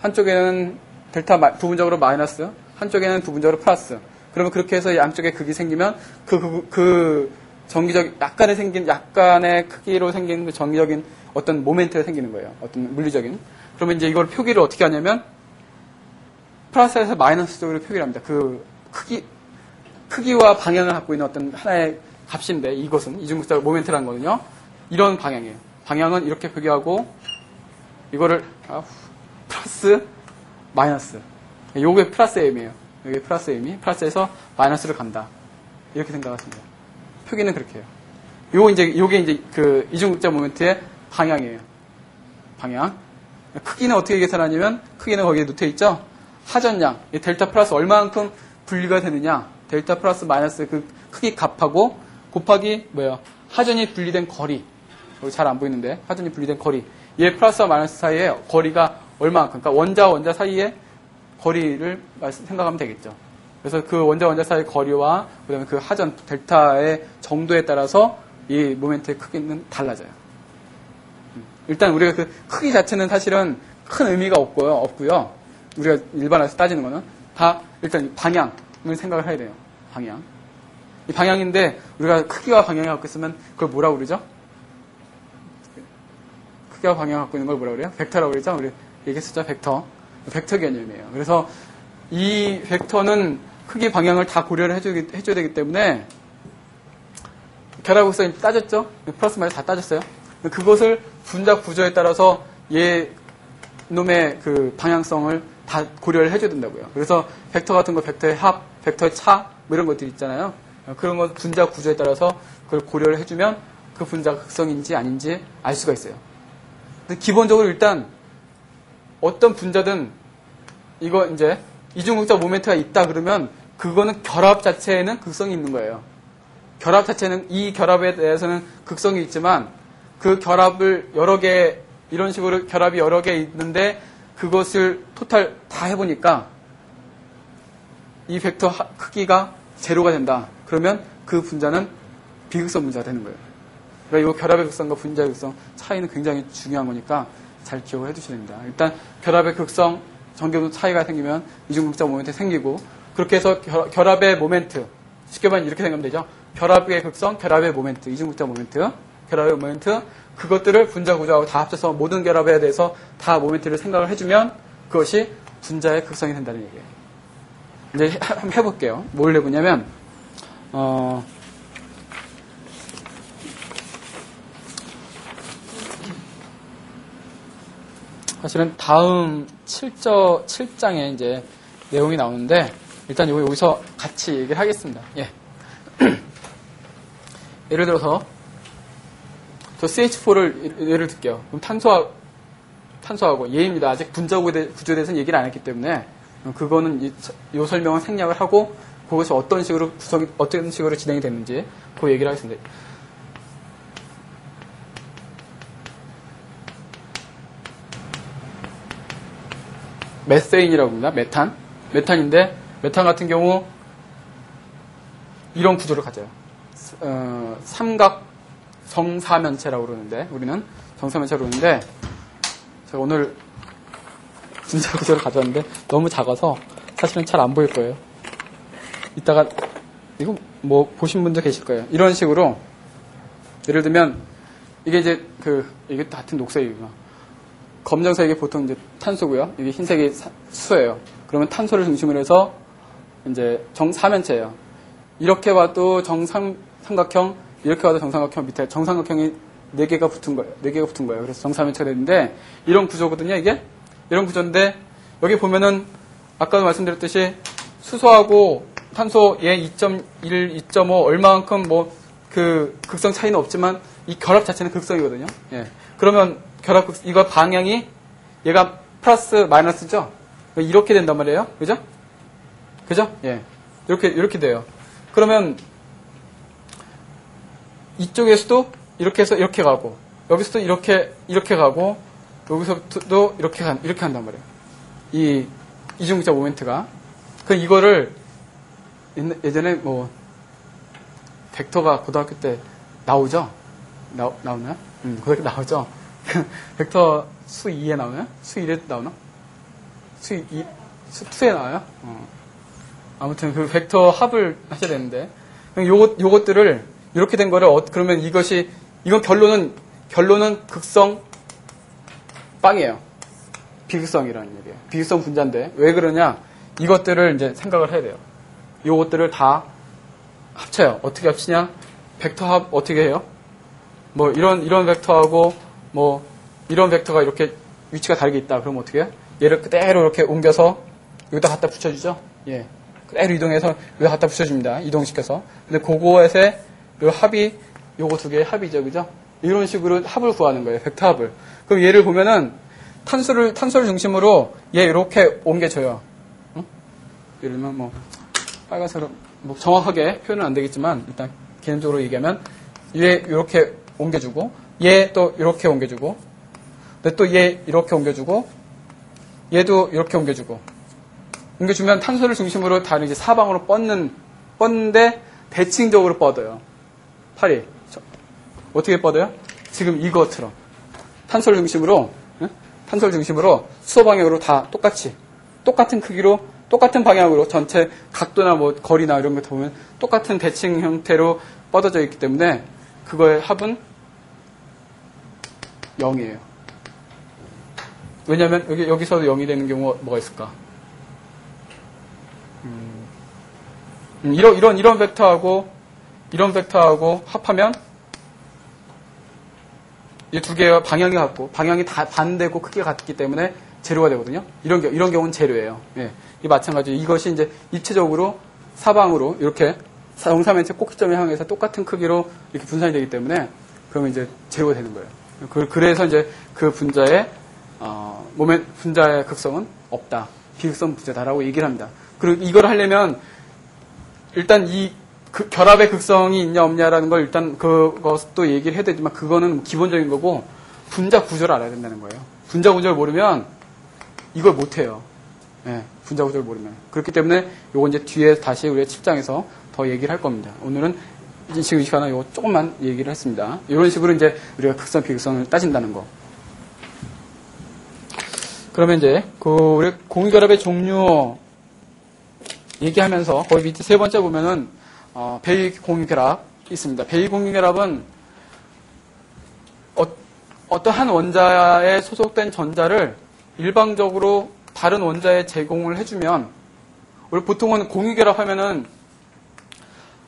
한쪽에는 델타 부분적으로 마이너스, 한쪽에는 부분적으로 플러스. 그러면 그렇게 해서 양쪽에 극이 생기면 약간의 크기로 생기는 그 정기적인 어떤 모멘트가 생기는 거예요. 어떤 물리적인. 그러면 이제 이걸 표기를 어떻게 하냐면 플러스에서 마이너스 쪽으로 표기를 합니다. 그 크기와 방향을 갖고 있는 어떤 하나의 값인데 이것은 이중극자 모멘트라는 거거든요. 이런 방향이에요. 방향은 이렇게 표기하고 이거를 플러스 마이너스. 요게 플러스 M이에요. 요게 플러스 M이 플러스에서 마이너스를 간다. 이렇게 생각하시면 돼요. 표기는 그렇게 해요. 요게 이제 그 이중극자 모멘트의 방향이에요. 방향. 크기는 어떻게 계산하냐면 크기는 거기에 놓여 있죠. 하전량. 이 델타 플러스 얼마만큼 분리가 되느냐. 델타 플러스 마이너스 그 크기 값하고 곱하기 뭐예요? 하전이 분리된 거리. 여기 잘 안 보이는데 하전이 분리된 거리. 얘 플러스와 마이너스 사이에 거리가 얼마만큼. 그러니까 원자와 사이에 거리를 생각하면 되겠죠. 그래서 그 원자 사이의 거리와 그다음에 그 하전 델타의 정도에 따라서 이 모멘트의 크기는 달라져요. 일단 우리가 그 크기 자체는 사실은 큰 의미가 없고요. 우리가 일반화해서 따지는 거는 다 일단 방향을 생각을 해야 돼요. 방향. 이 방향인데 우리가 크기와 방향을 갖고 있으면 그걸 뭐라고 그러죠? 크기와 방향을 갖고 있는 걸 뭐라고 그래요? 벡터라고 그러죠? 우리 얘기했었죠? 벡터 개념이에요. 그래서 이 벡터는 크기 방향을 다 고려를 해줘야 되기 때문에 결합극성이 따졌죠? 플러스 마이너스 다 따졌어요. 그것을 분자 구조에 따라서 얘 놈의 그 방향성을 다 고려를 해줘야 된다고요. 그래서 벡터 같은 거 벡터의 합, 벡터의 차 뭐 이런 것들이 있잖아요. 그런 거 분자 구조에 따라서 그걸 고려를 해주면 그 분자가 극성인지 아닌지 알 수가 있어요. 근데 기본적으로 일단 어떤 분자든 이거 이제 이중극적 모멘트가 있다 그러면 그거는 결합 자체에는 극성이 있는 거예요. 결합 자체는 이 결합에 대해서는 극성이 있지만 그 결합을 여러 개 이런 식으로 결합이 여러 개 있는데 그것을 토탈 다 해보니까 이 벡터 크기가 제로가 된다. 그러면 그 분자는 비극성 분자가 되는 거예요. 그러니까 이 결합의 극성과 분자의 극성 차이는 굉장히 중요한 거니까 잘 기억을 해두셔야 됩니다. 일단 결합의 극성, 전개도 차이가 생기면 이중극적 모멘트 생기고 그렇게 해서 결합의 모멘트 쉽게 말하면 이렇게 생각하면 되죠. 결합의 극성, 결합의 모멘트, 이중극적 모멘트, 결합의 모멘트 그것들을 분자 구조하고 다 합쳐서 모든 결합에 대해서 다 모멘트를 생각을 해주면 그것이 분자의 극성이 된다는 얘기예요. 이제 한번 해볼게요. 뭘 해보냐면 사실은 다음 7장에 이제 내용이 나오는데 일단 여기서 같이 얘기를 하겠습니다. 예. 예를 들어서 저 CH4를 예를 들게요. 그럼 탄소하고 얘입니다. 아직 분자 구조에 대해서는 얘기를 안 했기 때문에 그거는 이 설명은 생략을 하고 그것이 어떤 식으로 진행이 됐는지 그 얘기를 하겠습니다. 메세인이라고 합니다. 메탄인데 메탄 같은 경우 이런 구조를 가져요. 삼각 정사면체라고 그러는데 우리는 정사면체라고 그러는데 제가 오늘 분자 구조를 가져왔는데 너무 작아서 사실은 잘 안 보일 거예요. 이따가 이거 뭐 보신 분들 계실 거예요. 이런 식으로 예를 들면 이게 이제 이게 같은 녹색이구나. 검정색이 보통 이제 탄소고요. 이게 흰색이 수소예요. 그러면 탄소를 중심으로 해서 이제 정사면체예요. 이렇게 봐도 정삼각형, 이렇게 봐도 정삼각형 밑에 정삼각형이 4개가 붙은 거예요. 그래서 정사면체가 되는데 이런 구조거든요. 이게 이런 구조인데 여기 보면은 아까도 말씀드렸듯이 수소하고 탄소 얘 2.1, 2.5 얼마만큼 뭐 그 극성 차이는 없지만 이 결합 자체는 극성이거든요. 예. 그러면 결합 이거 방향이 얘가 플러스 마이너스죠. 이렇게 된단 말이에요. 그죠? 예. 이렇게 돼요. 그러면 이쪽에서도 이렇게 해서 이렇게 가고 여기서도 이렇게 가고 여기서도 이렇게 한단 말이에요. 이 이중극적 모멘트가. 이거를 예전에 뭐 벡터가 고등학교 때 나오죠? 나오나요? 고등학교 나오죠? 벡터 수 2에 나오나요? 수 1에 나오나? 수 2에 나와요? 아무튼 그 벡터 합을 하셔야 되는데 요것들을 이렇게 된 거를 그러면 이건 결론은 극성 빵이에요. 비극성이라는 얘기예요. 비극성 분자인데 왜 그러냐? 이것들을 이제 생각을 해야 돼요. 요것들을 다 합쳐요. 어떻게 합치냐? 벡터 합 어떻게 해요? 뭐 이런 벡터하고 뭐 이런 벡터가 이렇게 위치가 다르게 있다. 그럼 어떻게 해요? 얘를 그대로 이렇게 옮겨서 여기다 갖다 붙여주죠. 예, 그대로 이동해서 여기다 갖다 붙여줍니다. 이동시켜서. 근데 그거에서 요 합이 요거 두 개의 합이죠, 그죠? 이런 식으로 합을 구하는 거예요. 벡터 합을. 그럼 얘를 보면은 탄소를 중심으로 얘 이렇게 옮겨줘요. 응? 예를 들면 뭐 빨간색으로 뭐 정확하게 표현은 안 되겠지만 일단 개념적으로 얘기하면 얘 이렇게 옮겨주고 얘 또 이렇게 옮겨주고 근데 또 얘 이렇게 옮겨주고 얘도 이렇게 옮겨주면 탄소를 중심으로 다른 이제 사방으로 뻗는데 대칭적으로 뻗어요. 팔이 어떻게 뻗어요? 지금 이것처럼 탄소를 중심으로 수소 방향으로 다 똑같은 크기로 똑같은 방향으로 전체 각도나 뭐 거리나 이런 거 보면 똑같은 대칭 형태로 뻗어져 있기 때문에 그거의 합은 0이에요. 왜냐하면 여기서도 0이 되는 경우가 뭐가 있을까? 이런 벡터하고 이런 벡터하고 합하면 이 두 개가 방향이 같고 방향이 다 반대고 크기가 같기 때문에 제로가 되거든요. 이런 경우는 제로예요. 예. 이 마찬가지. 이것이 이제 입체적으로 사방으로 이렇게 정사면체 꼭지점을 향해서 똑같은 크기로 이렇게 분산이 되기 때문에 그러면 이제 제로가 되는 거예요. 그래서 이제 그 분자의 몸의 분자의 극성은 없다. 비극성 분자다라고 얘기를 합니다. 그리고 이걸 하려면 일단 결합의 극성이 있냐 없냐라는 걸 일단 그것도 얘기를 해야 되지만 그거는 기본적인 거고 분자 구조를 알아야 된다는 거예요. 분자 구조를 모르면 이걸 못해요. 네, 분자 구조를 모르면. 그렇기 때문에 요거 이제 뒤에 다시 우리가 7장에서 더 얘기를 할 겁니다. 오늘은 지금 이 시간에 요거 조금만 얘기를 했습니다. 이런 식으로 이제 우리가 극성, 비극성을 따진다는 거. 그러면 이제 우리 공유결합의 종류 얘기하면서 거기 밑에 세 번째 보면은 배위 공유결합 있습니다. 배위 공유결합은 어떤 한 원자에 소속된 전자를 일방적으로 다른 원자에 제공을 해주면 우리 보통은 공유결합 하면은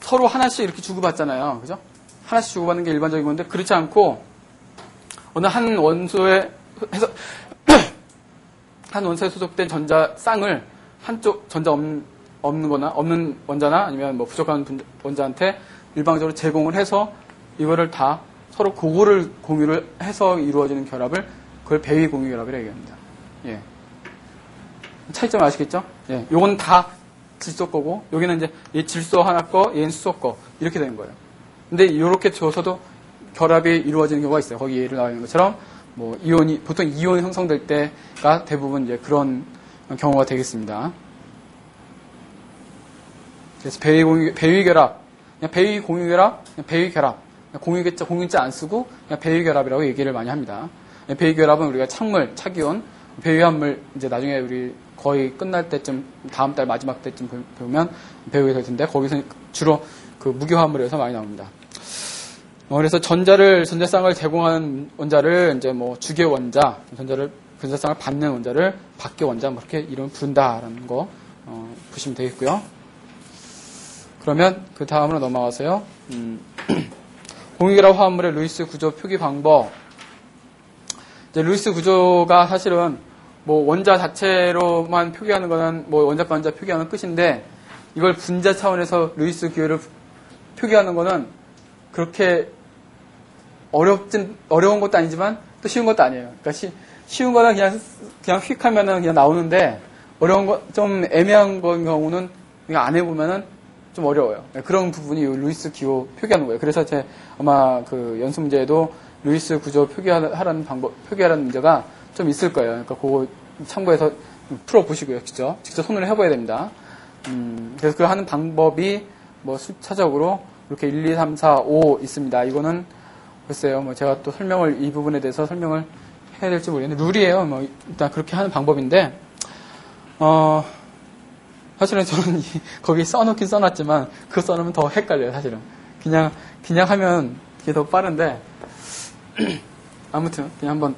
서로 하나씩 이렇게 주고받잖아요. 그죠? 하나씩 주고받는 게 일반적인 건데 그렇지 않고 어느 한 원소에 해서 한 원소에 소속된 전자 쌍을 한쪽 전자 없는 원자나 아니면 뭐 부족한 원자한테 일방적으로 제공을 해서 이거를 다 서로 그거를 공유를 해서 이루어지는 결합을 그걸 배위 공유 결합이라고 얘기합니다. 예. 차이점 아시겠죠? 예. 요건 다 질소 거고 여기는 이제 얘 질소 하나 거, 얘는 수소 거 이렇게 되는 거예요. 근데 이렇게 줘서도 결합이 이루어지는 경우가 있어요. 거기 예를 나와 있는 것처럼 뭐 보통 이온이 형성될 때가 대부분 이제 그런 경우가 되겠습니다. 그래서 배위 결합, 그냥 배위 공유 결합, 그냥 배위 결합, 공유자 안 쓰고 그냥 배위 결합이라고 얘기를 많이 합니다. 배위 결합은 우리가 착물, 착이온, 배위합물 이제 나중에 우리 거의 끝날 때쯤 다음 달 마지막 때쯤 보면 배우게 될 텐데 거기서 주로 그 무기화합물에서 많이 나옵니다. 그래서 전자쌍을 제공하는 원자를 이제 뭐 주계 원자, 전자쌍을 받는 원자를 받계 원자 뭐 이렇게 이름 부른다라는 거 보시면 되겠고요. 그러면 그 다음으로 넘어가서요. 공유결합 화합물의 루이스 구조 표기 방법. 이제 루이스 구조가 사실은 뭐 원자 자체로만 표기하는 거는 뭐 원자과 원자 표기하는 끝인데 이걸 분자 차원에서 루이스 기호를 표기하는 거는 그렇게 어려운 것도 아니지만 또 쉬운 것도 아니에요. 그러니까 쉬운 거는 그냥 휙 하면은 그냥 나오는데 어려운 거, 좀 애매한 경우는 그냥 안 해보면은 좀 어려워요. 그런 부분이 루이스 기호 표기하는 거예요. 그래서 아마 그 연수 문제에도 루이스 구조 표기하라는 문제가 좀 있을 거예요. 그러니까 그거 참고해서 풀어보시고요. 직접 손으로 해봐야 됩니다. 그래서 그 하는 방법이 뭐 숫차적으로 이렇게 1, 2, 3, 4, 5 있습니다. 이거는 글쎄요. 뭐 제가 또 이 부분에 대해서 설명을 해야 될지 모르겠는데 룰이에요. 뭐 일단 그렇게 하는 방법인데 사실은 저는 거기 써놓긴 써놨지만 그거 써놓으면 더 헷갈려요. 사실은 그냥 하면 이게 더 빠른데 아무튼 그냥 한번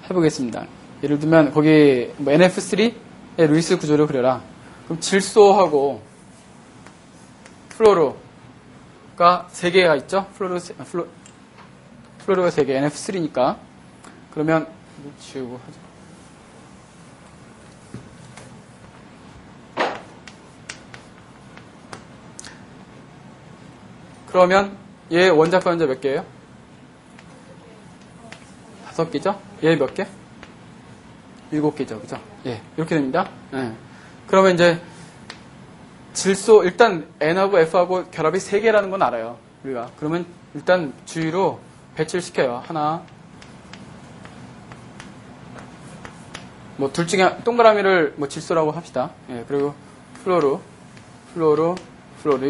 해보겠습니다. 예를 들면 거기 뭐 NF3의 루이스 구조를 그려라. 그럼 질소하고 플로로가 3개가 있죠? 플로로가 3개, NF3니까. 그러면 지우고 하죠. 그러면 얘 원자과 원자 몇 개예요? 5개죠? 얘 몇 개? 7개죠. 그죠? 예. 이렇게 됩니다. 예. 그러면 이제 질소, 일단 N하고 F하고 결합이 3개라는 건 알아요. 우리가. 그러면 일단 주위로 배치를 시켜요. 하나. 뭐 둘 중에 동그라미를 뭐 질소라고 합시다. 예. 그리고 플로로.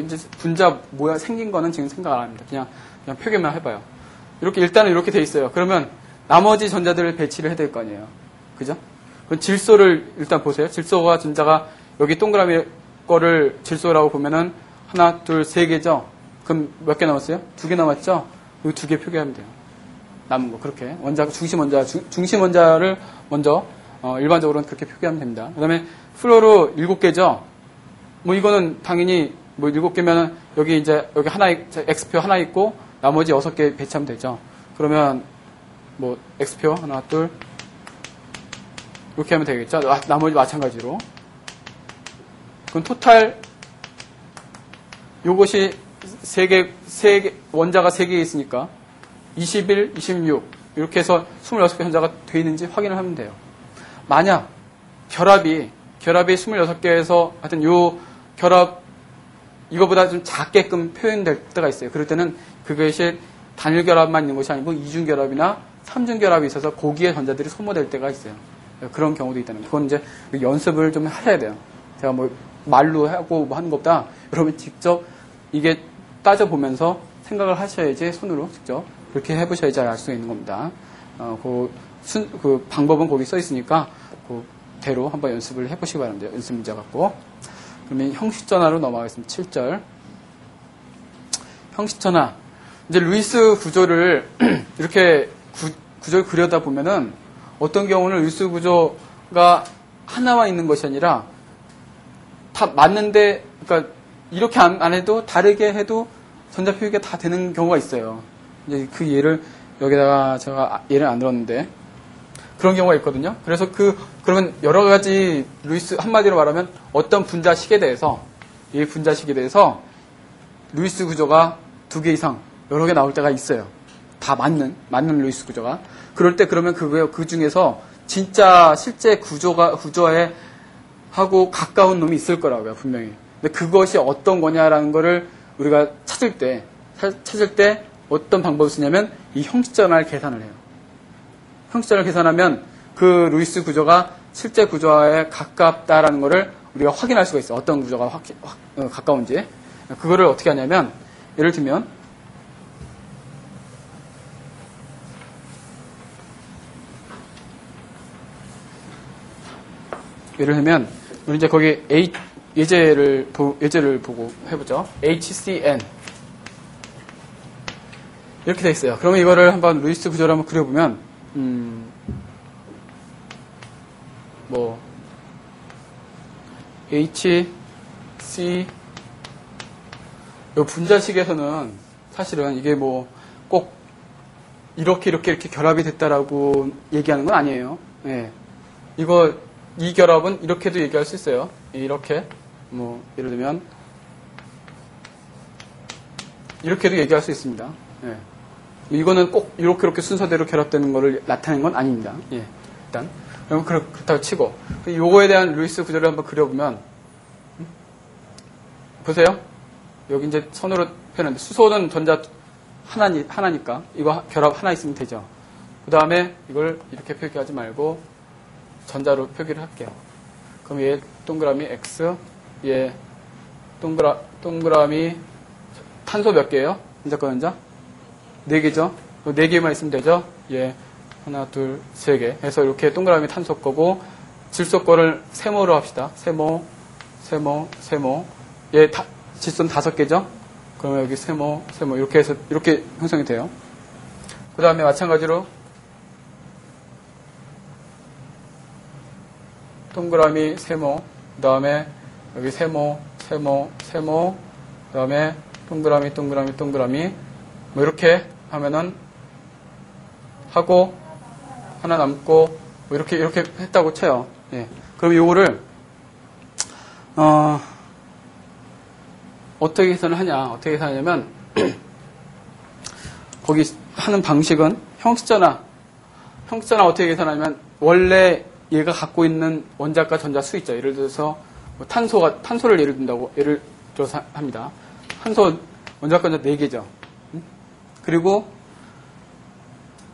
이제 분자 모양 생긴 거는 지금 생각 안 합니다. 그냥 표기만 해봐요. 일단은 이렇게 돼 있어요. 그러면 나머지 전자들을 배치를 해야 될 거 아니에요. 그죠? 그럼 질소를 일단 보세요. 질소가 전자가 여기 동그라미 거를 질소라고 보면은 하나, 둘, 세 개죠. 그럼 몇 개 남았어요? 2개 남았죠? 이 2개 표기하면 돼요. 남은 거 그렇게 중심 원자를 먼저 일반적으로는 그렇게 표기하면 됩니다. 그다음에 플로르 7개죠. 뭐 이거는 당연히 뭐 7개면 여기 하나 X표 하나 있고 나머지 6개 배치하면 되죠. 그러면 뭐 X표 하나 둘 이렇게 하면 되겠죠. 나머지 마찬가지로. 그럼 토탈 요것이 3개 원자가 3개 있으니까 21, 26 이렇게 해서 26개 전자가 되어 있는지 확인을 하면 돼요. 만약 결합이 26개에서 하여튼 요 결합 이거보다 좀 작게끔 표현될 때가 있어요. 그럴 때는 그것이 단일 결합만 있는 것이 아니고 이중 결합이나 삼중 결합이 있어서 거기에 전자들이 소모될 때가 있어요. 그런 경우도 있다는 거예요. 그건 이제 연습을 좀 하셔야 돼요. 제가 뭐 말로 하고 뭐 하는 것보다 여러분 직접 이게 따져보면서 생각을 하셔야지 손으로 직접 그렇게 해보셔야지 알 수 있는 겁니다. 그 방법은 거기 써 있으니까 그대로 한번 연습을 해보시기 바랍니다. 연습 문제 갖고. 그러면 형식전화로 넘어가겠습니다. 7절. 형식전화. 이제 루이스 구조를 이렇게 구조를 그려다 보면은 어떤 경우는 루이스 구조가 하나만 있는 것이 아니라 다 맞는데, 그러니까 이렇게 안 해도 다르게 해도 전자 표기가 다 되는 경우가 있어요. 이제 그 예를 여기다가 제가 예를 안 들었는데 그런 경우가 있거든요. 그래서 그러면 여러 가지 루이스 한마디로 말하면 어떤 분자식에 대해서 이 분자식에 대해서 루이스 구조가 2개 이상 여러 개 나올 때가 있어요. 다 맞는 루이스 구조가. 그럴 때 그러면 그 중에서 진짜 실제 구조에 하고 가까운 놈이 있을 거라고요, 분명히. 근데 그것이 어떤 거냐라는 거를 우리가 찾을 때 어떤 방법을 쓰냐면 이 형식전화를 계산을 해요. 형식전화를 계산하면 그 루이스 구조가 실제 구조에 가깝다라는 거를 우리가 확인할 수가 있어요. 어떤 구조가 가까운지. 그거를 어떻게 하냐면 예를 들면 우리 이제 거기 예제를 보고 해보죠. HCN 이렇게 돼 있어요. 그러면 이거를 한번 루이스 구조를 한번 그려보면 뭐 HC 요 분자식에서는 사실은 이게 뭐 꼭 이렇게 결합이 됐다라고 얘기하는 건 아니에요. 네. 이 결합은 이렇게도 얘기할 수 있어요. 이렇게 뭐 예를 들면 이렇게도 얘기할 수 있습니다. 예. 이거는 꼭 이렇게 순서대로 결합되는 거를 나타내는 건 아닙니다. 예. 일단 그럼 그렇다고 치고 요거에 대한 루이스 구조를 한번 그려보면 보세요. 여기 이제 선으로 표현하는데 수소는 전자 하나니까 이거 결합 하나 있으면 되죠. 그 다음에 이걸 이렇게 표기하지 말고 전자로 표기를 할게요. 그럼 얘 동그라미 X, 얘 동그라미 탄소 몇 개예요? 전자? 4개죠? 4개만 있으면 되죠? 얘 하나, 둘, 3개 해서 이렇게 동그라미 탄소 거고 질소 거를 세모로 합시다. 세모 얘 질소는 5개죠? 그러면 여기 세모 이렇게 해서 이렇게 형성이 돼요. 그 다음에 마찬가지로 동그라미 세모, 그 다음에 여기 세모, 그 다음에 동그라미, 뭐 이렇게 하면은 하고 하나 남고 뭐 이렇게 했다고 쳐요. 예. 그럼 요거를 어떻게 계산하냐면 거기 하는 방식은 형식전화 어떻게 계산하냐면 원래 얘가 갖고 있는 원자과 전자 수 있죠. 예를 들어서 뭐 탄소를 예를 들어서 합니다. 탄소 원자과 전자 4개죠. 그리고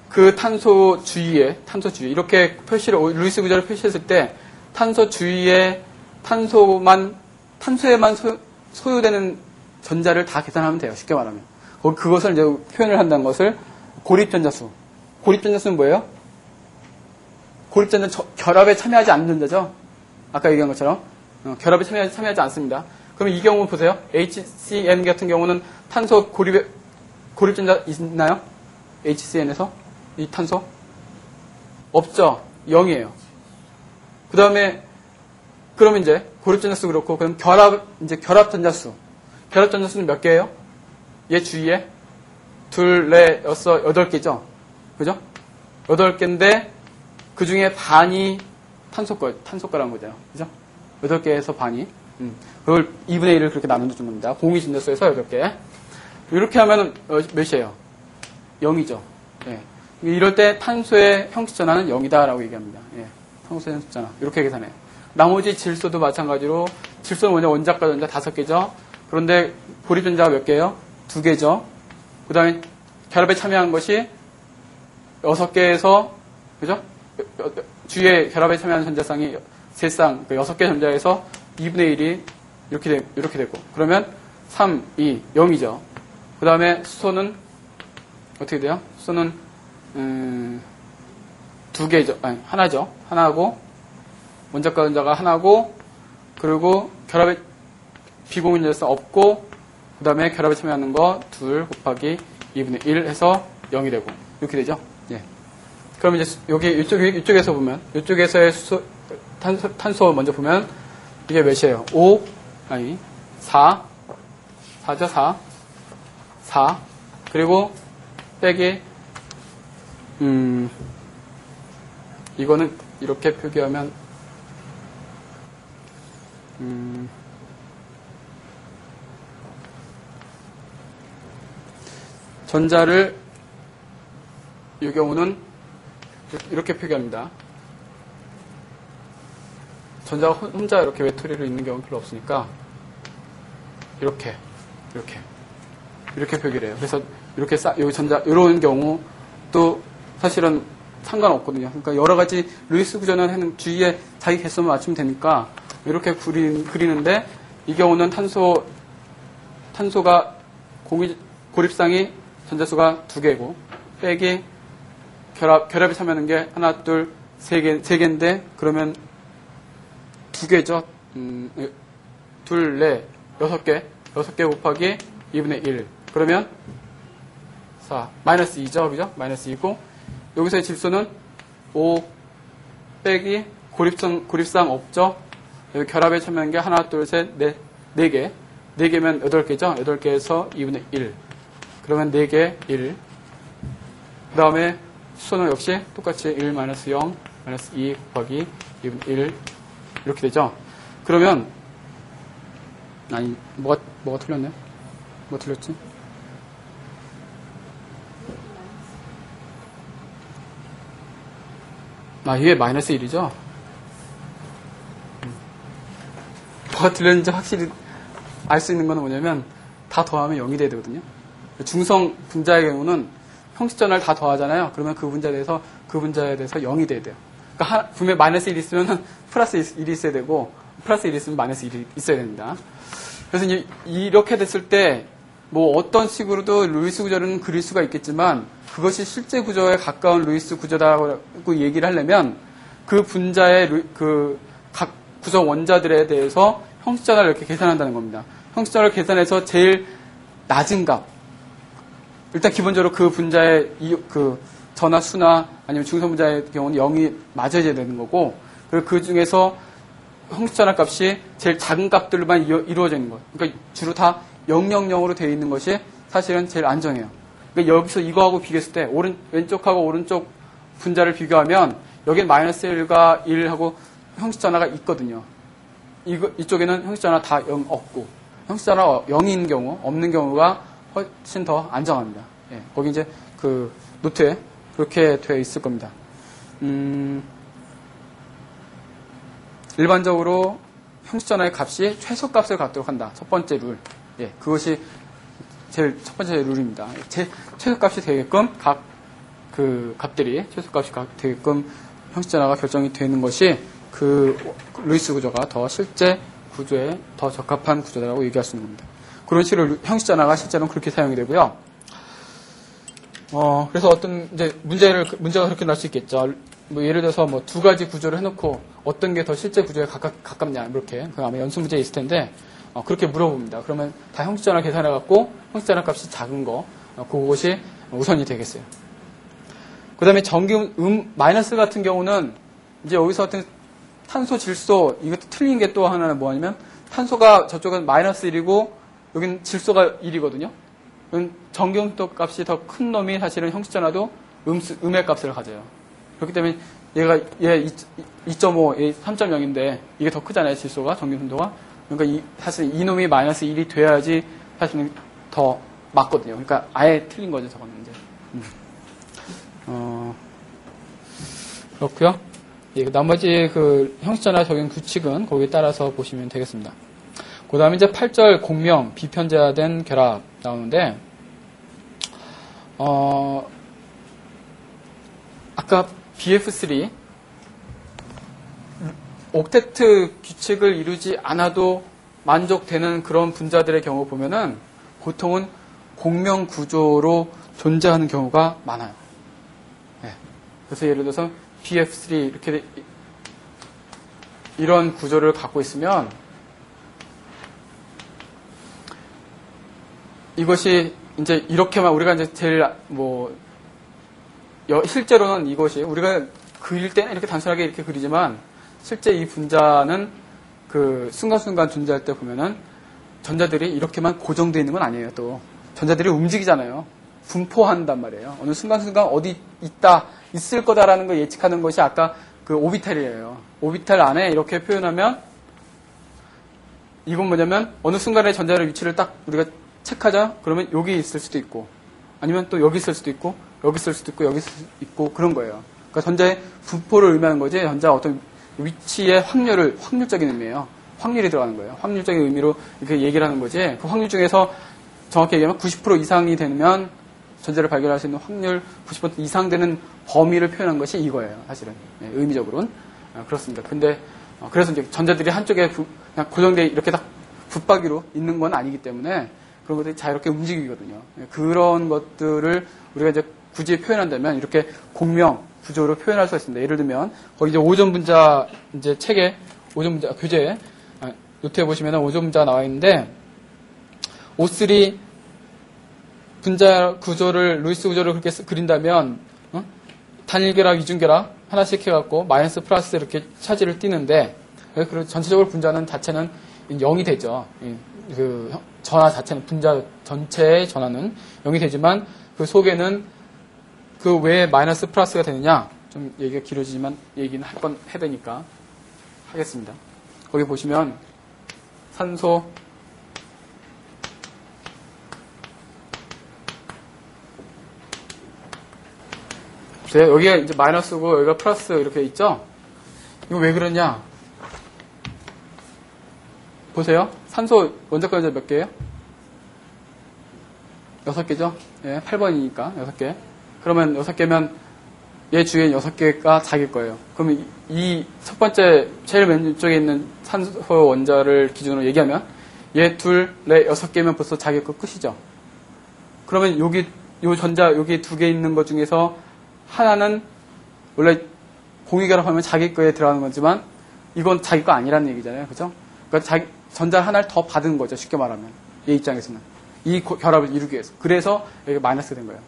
그 탄소 주위에 이렇게 루이스 구조를 표시했을 때 탄소 주위에 탄소에만 소요되는 전자를 다 계산하면 돼요. 쉽게 말하면. 그것을 이제 표현을 한다는 것을 고립전자수는 뭐예요? 고립전자 결합에 참여하지 않는 전자죠. 아까 얘기한 것처럼 결합에 참여하지 않습니다. 그러면 이 경우 보세요. HCN 같은 경우는 탄소 고립전자 있나요? HCN에서 이 탄소 없죠. 0이에요. 그 다음에 그러면 이제 고립전자수 그렇고 그럼 결합전자수. 결합전자수는 몇 개예요? 얘 주위에 2, 4, 6, 8개죠. 그죠? 8개인데 그 중에 반이 탄소가라는 거잖아요. 그죠? 8개에서 반이. 그걸 2분의 1을 그렇게 나눠주는 겁니다. 공유전자수에서 8개. 이렇게 하면 몇이에요? 0이죠. 예. 이럴 때 탄소의 형식전화는 0이다라고 얘기합니다. 예. 탄소의 형식전화. 이렇게 계산해요. 나머지 질소도 마찬가지로 질소는 뭐냐? 원자과 전자 5개죠. 그런데 고립전자가 몇 개예요? 2개죠. 그 다음에 결합에 참여한 것이 6개에서 그죠? 주위에 결합에 참여한 전자쌍이 3쌍, 6개 전자에서 2분의 1이 이렇게 되고 그러면 3, 2, 0이죠. 그 다음에 수소는 어떻게 돼요? 수소는 2개죠. 아니 하나죠. 하나고 원자과 전자가 하나고 그리고 결합에 비공유전자성 없고 그 다음에 결합에 참여하는 거 2 곱하기 2분의 1 해서 0이 되고 이렇게 되죠. 예. 그럼 이제 이쪽에서 보면 이쪽에서의 탄소 먼저 보면 이게 몇이에요? 4죠. 4 그리고 빼기 이거는 이렇게 표기하면 전자를 이 경우는 이렇게 표기합니다. 전자가 혼자 이렇게 외톨이로 있는 경우는 별로 없으니까 이렇게 표기를 해요. 그래서 이렇게 여기 전자 이런 경우 또 사실은 상관없거든요. 그러니까 여러 가지 루이스 구조는 하는 주위에 자기 개수만 맞추면 되니까 이렇게 그리는데 이 경우는 탄소가 고립상이 전자수가 2개고 빼기 결합에 참여하는 게 하나, 둘, 세 개인데 그러면 2개죠. 2, 4, 6개. 6개 곱하기 2분의 1. 그러면 4. 마이너스 2죠. 그죠? 마이너스 2고 여기서의 질소는 5 빼기 고립상 없죠. 여기 결합에 참여한 게 하나, 둘, 셋, 넷, 4개. 4개면 8개죠. 8개에서 2분의 1. 그러면 4개 1. 그 다음에 수소는 역시 똑같이 1 마이너스 0 마이너스 2 곱하기 2분의 1 이렇게 되죠. 그러면 아니 뭐가 틀렸네? 뭐 틀렸지? 이게 마이너스 1이죠? 뭐가 틀렸는지 확실히 알 수 있는 건 뭐냐면 다 더하면 0이 돼야 되거든요. 중성 분자의 경우는 형식전화를 다 더하잖아요. 그러면 그 분자에 대해서 0이 돼야 돼요. 그러니까 분명히 마이너스 1이 있으면 플러스 1이 있어야 되고 플러스 1이 있으면 마이너스 1이 있어야 됩니다. 그래서 이제 이렇게 됐을 때 뭐 어떤 식으로도 루이스 구조는 그릴 수가 있겠지만 그것이 실제 구조에 가까운 루이스 구조다고 얘기를 하려면 그 분자의 각 구성 원자들에 대해서 형식전화를 이렇게 계산한다는 겁니다. 형식전화를 계산해서 제일 낮은 값 일단 기본적으로 그 분자의 그 전하 수나 아니면 중성 분자의 경우는 0이 맞아야 되는 거고 그리고 그 중에서 형식전화 값이 제일 작은 값들로만 이루어져 있는 것. 그러니까 주로 다 000으로 되어 있는 것이 사실은 제일 안정해요. 그러니까 여기서 이거하고 비교했을 때 왼쪽하고 오른쪽 분자를 비교하면 여기는 마이너스 1과 1하고 형식전화가 있거든요. 이쪽에는 형식전화 다 0 없고 형식전화가 0인 경우 없는 경우가 훨씬 더 안정합니다. 예, 거기 이제 그 노트에 그렇게 되어 있을 겁니다. 일반적으로 형식전화의 값이 최소값을 갖도록 한다. 첫 번째 룰. 예, 그것이 제일 첫 번째 룰입니다. 최소값이 되게끔 각 그 값들이 최소값이 되게끔 형식전화가 결정이 되는 것이 그 루이스 구조가 더 실제 구조에 더 적합한 구조다라고 얘기할 수 있는 겁니다. 그런 식으로 형식전화가 실제로는 그렇게 사용이 되고요. 그래서 어떤 이제 문제가 그렇게 날 수 있겠죠. 뭐 예를 들어서 뭐 두 가지 구조를 해놓고 어떤 게 더 실제 구조에 가깝냐 이렇게 그 아마 연수 문제에 있을 텐데 그렇게 물어봅니다. 그러면 다 형식전화 계산해갖고 형식전화 값이 작은 거 그것이 우선이 되겠어요. 그 다음에 전기 마이너스 같은 경우는 이제 여기서 같은 탄소 질소 이것도 틀린 게 또 하나는 뭐냐면 탄소가 저쪽은 마이너스 1이고 여기는 질소가 1이거든요. 전기음도 값이 더 큰 놈이 사실은 형식전화도 음의 값을 가져요. 그렇기 때문에 얘 2.5, 얘 3.0인데 이게 더 크잖아요, 질소가, 전기음도가. 그러니까 사실 이놈이 마이너스 1이 돼야지 사실은 더 맞거든요. 그러니까 아예 틀린 거죠, 저거는 이제. 그렇고요. 예, 나머지 그 형식전화 적용 규칙은 거기에 따라서 보시면 되겠습니다. 그 다음에 이제 8절 공명, 비편제화된 결합 나오는데, 아까 BF3, 옥테트 규칙을 이루지 않아도 만족되는 그런 분자들의 경우 보면은 보통은 공명 구조로 존재하는 경우가 많아요. 네. 그래서 예를 들어서 BF3 이렇게 이런 구조를 갖고 있으면 이것이 이제 이렇게만 우리가 이제 제일 실제로는 이것이 우리가 그릴 때는 이렇게 단순하게 이렇게 그리지만 실제 이 분자는 그 순간순간 존재할 때 보면은 전자들이 이렇게만 고정되어 있는 건 아니에요. 또 전자들이 움직이잖아요. 분포한단 말이에요. 어느 순간순간 어디 있을 거다라는 걸 예측하는 것이 아까 그 오비탈이에요. 오비탈 안에 이렇게 표현하면 이건 뭐냐면 어느 순간에 전자의 위치를 딱 우리가 체크하자. 그러면 여기 있을 수도 있고 아니면 또 여기 있을 수도 있고 여기 있을 수도 있고 여기 있을 수도 있고 그런 거예요. 그러니까 전자의 분포를 의미하는 거지 전자 어떤 위치의 확률적인 의미예요. 확률이 들어가는 거예요. 확률적인 의미로 이렇게 얘기를 하는 거지. 그 확률 중에서 정확히 얘기하면 90% 이상이 되면 전자를 발견할 수 있는 확률 90% 이상 되는 범위를 표현한 것이 이거예요. 사실은 의미적으로는 그렇습니다. 근데 그래서 이제 전자들이 한쪽에 그냥 고정돼 이렇게 딱 붙박이로 있는 건 아니기 때문에 그런 것들이 자유롭게 움직이거든요. 그런 것들을 우리가 이제 굳이 표현한다면 이렇게 공명 구조로 표현할 수 있습니다. 예를 들면 거기 이제 5점 분자 이제 책에 5점 분자 교재에 노트에 보시면 5점 분자가 나와 있는데 O3 분자 구조를 루이스 구조를 그렇게 그린다면 단일결합, 이중결합 하나씩 해갖고 마이너스 플러스 이렇게 차지를 띄는데 그리고 전체적으로 분자는 자체는 0이 되죠. 그 전화 자체는 분자 전체의 전화는 0이 되지만 그 속에는 그 왜 마이너스 플러스가 되느냐 좀 얘기가 길어지지만 얘기는 해야 되니까 하겠습니다. 거기 보시면 산소 여기가 이제 마이너스고 여기가 플러스 이렇게 있죠? 이거 왜 그러냐? 보세요. 산소 원자과 원자 몇 개예요? 6개죠? 예, 8번이니까 6개. 그러면 6개면 얘 주위에 6개가 자기일 거예요. 그러면 이 첫 번째 제일 왼쪽에 있는 산소 원자를 기준으로 얘기하면 얘 둘, 넷, 6개면 벌써 자기 거 끝이죠. 그러면 여기 요 전자 여기 2개 있는 것 중에서 하나는 원래 공유결합하면 자기 거에 들어가는 거지만 이건 자기 거 아니라는 얘기잖아요. 그죠? 그러니까 전자 하나를 더 받은 거죠. 쉽게 말하면. 얘 입장에서는. 이 결합을 이루기 위해서. 그래서 여기가 마이너스가 된 거예요.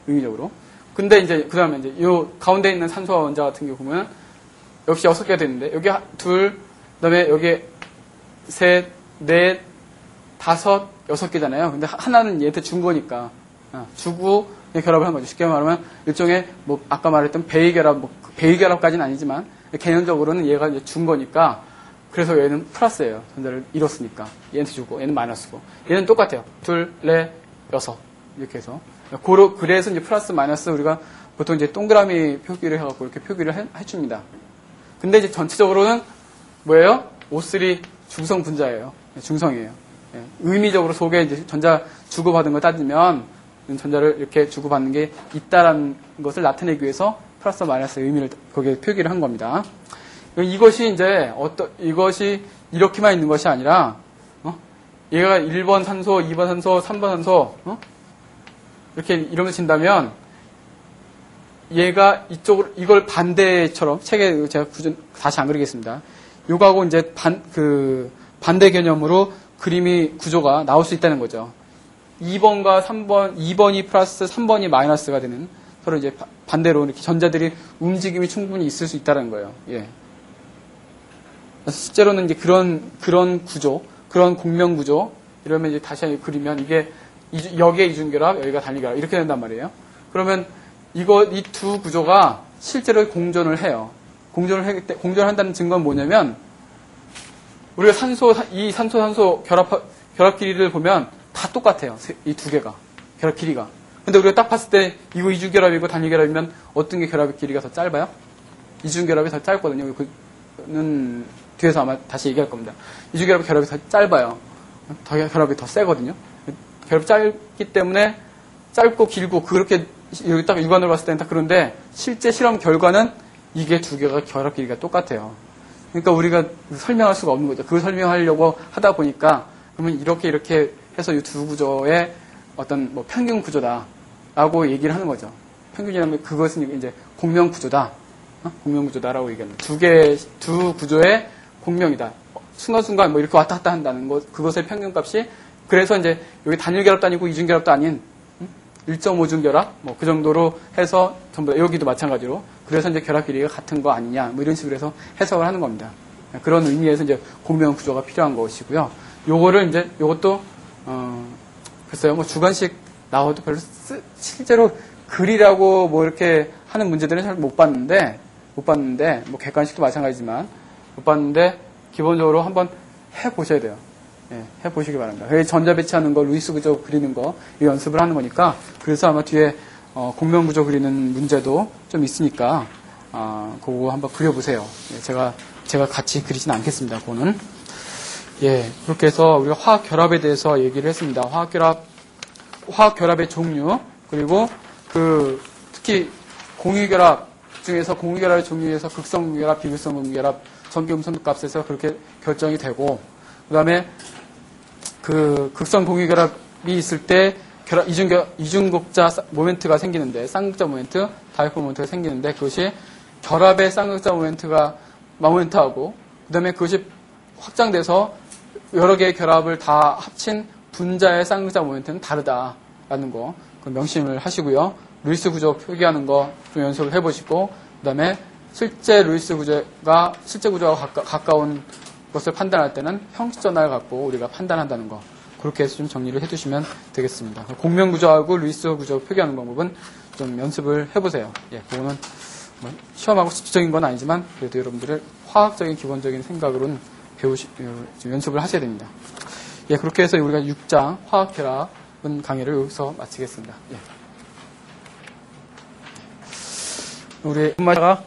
의미적으로. 근데 이제 그 다음에 이제 요 가운데 있는 산소와 원자 같은 경우 보면 역시 6개가 되는데 여기 둘, 그 다음에 여기 셋, 넷, 5, 6개잖아요. 근데 하나는 얘한테 준 거니까. 주고 결합을 한 거죠. 쉽게 말하면 일종의 뭐 아까 말했던 베이결합, 베이결합까지는 아니지만 개념적으로는 얘가 이제 준 거니까 그래서 얘는 플러스예요. 전자를 잃었으니까. 얘한테 주고 얘는 마이너스고. 얘는 똑같아요. 둘, 넷, 6 이렇게 해서. 그래서 이제 플러스 마이너스 우리가 보통 이제 동그라미 표기를 해갖고 이렇게 표기를 해줍니다. 근데 이제 전체적으로는 뭐예요? O3 중성 분자예요. 중성이에요. 의미적으로 속에 이제 전자 주고받은 걸 따지면 전자를 이렇게 주고받는 게 있다라는 것을 나타내기 위해서 플러스 마이너스 의미를 거기에 표기를 한 겁니다. 이것이 이제 이것이 이렇게만 있는 것이 아니라 얘가 1번 산소, 2번 산소, 3번 산소 이렇게 이름을 친다면 얘가 이쪽으로, 이걸 반대처럼, 책에 제가 다시 안 그리겠습니다. 요거하고 이제 반대 개념으로 그림이, 구조가 나올 수 있다는 거죠. 2번과 3번, 2번이 플러스 3번이 마이너스가 되는, 서로 이제 반대로 이렇게 전자들이 움직임이 충분히 있을 수 있다는 거예요. 예. 실제로는 이제 그런 구조, 그런 공명 구조, 이러면 이제 다시 그리면 이게 여기에 이중결합, 여기가 단위결합, 이렇게 된단 말이에요. 그러면 이 두 구조가 실제로 공존을 해요. 공존한다는 증거는 뭐냐면, 우리가 이 산소 결합 길이를 보면 다 똑같아요. 이 두 개가. 결합 길이가. 근데 우리가 딱 봤을 때 이거 이중결합이고 단위결합이면 어떤 게 결합 길이가 더 짧아요? 이중결합이 더 짧거든요. 그는 뒤에서 아마 다시 얘기할 겁니다. 이중결합 결합이 더 짧아요. 결합이 더 세거든요. 결합이 짧기 때문에 짧고 길고 그렇게 여기 딱 육안으로 봤을 때는 딱 그런데 실제 실험 결과는 이게 두 개가 결합 길이가 똑같아요. 그러니까 우리가 설명할 수가 없는 거죠. 그걸 설명하려고 하다 보니까 그러면 이렇게 해서 이 두 구조의 어떤 뭐 평균 구조다라고 얘기를 하는 거죠. 평균이라면 그것은 이제 공명 구조다. 공명 구조다라고 얘기합니다. 두 구조의 공명이다. 순간순간 뭐 이렇게 왔다 갔다 한다는 것, 그것의 평균값이 그래서 이제 여기 단일결합도 아니고 이중결합도 아닌 1.5중 결합 뭐 그 정도로 해서 전부 다 여기도 마찬가지로 그래서 이제 결합 길이가 같은 거 아니냐 뭐 이런 식으로 해서 해석을 하는 겁니다. 그런 의미에서 이제 공명 구조가 필요한 것이고요. 요거를 이제 요것도 글쎄요 뭐 주관식 나와도 별로 실제로 글이라고 뭐 이렇게 하는 문제들은 잘 못 봤는데 뭐 객관식도 마찬가지지만 못 봤는데 기본적으로 한번 해보셔야 돼요. 예, 해보시기 바랍니다. 전자 배치하는 거, 루이스 구조 그리는 거, 이 연습을 하는 거니까, 그래서 아마 뒤에, 공명 구조 그리는 문제도 좀 있으니까, 그거 한번 그려보세요. 예, 제가 같이 그리진 않겠습니다, 그거는. 예, 그렇게 해서 우리가 화학 결합에 대해서 얘기를 했습니다. 화학 결합의 종류, 그리고 특히 공유결합 중에서 공유결합의 종류에서 극성 공유결합, 비극성 공유결합, 전기음성 값에서 그렇게 결정이 되고, 그 다음에 극성 공유결합이 있을 때 이중극자 모멘트가 생기는데, 쌍극자 모멘트, 다이폴 모멘트가 생기는데, 그것이 결합의 쌍극자 모멘트하고, 그 다음에 그것이 확장돼서 여러 개의 결합을 다 합친 분자의 쌍극자 모멘트는 다르다라는 거, 그 명심을 하시고요. 루이스 구조 표기하는 거 좀 연습을 해보시고, 그 다음에 실제 구조와 가까운 것을 판단할 때는 형식 전화를 갖고 우리가 판단한다는 거. 그렇게 해서 좀 정리를 해두시면 되겠습니다. 공명 구조하고 루이스 구조 표기하는 방법은 좀 연습을 해보세요. 예, 그거는 뭐 시험하고 실질적인 건 아니지만 그래도 여러분들의 화학적인 기본적인 생각으로는 연습을 하셔야 됩니다. 예, 그렇게 해서 우리가 6장 화학 결합은 강의를 여기서 마치겠습니다. 예. 우리 엄마가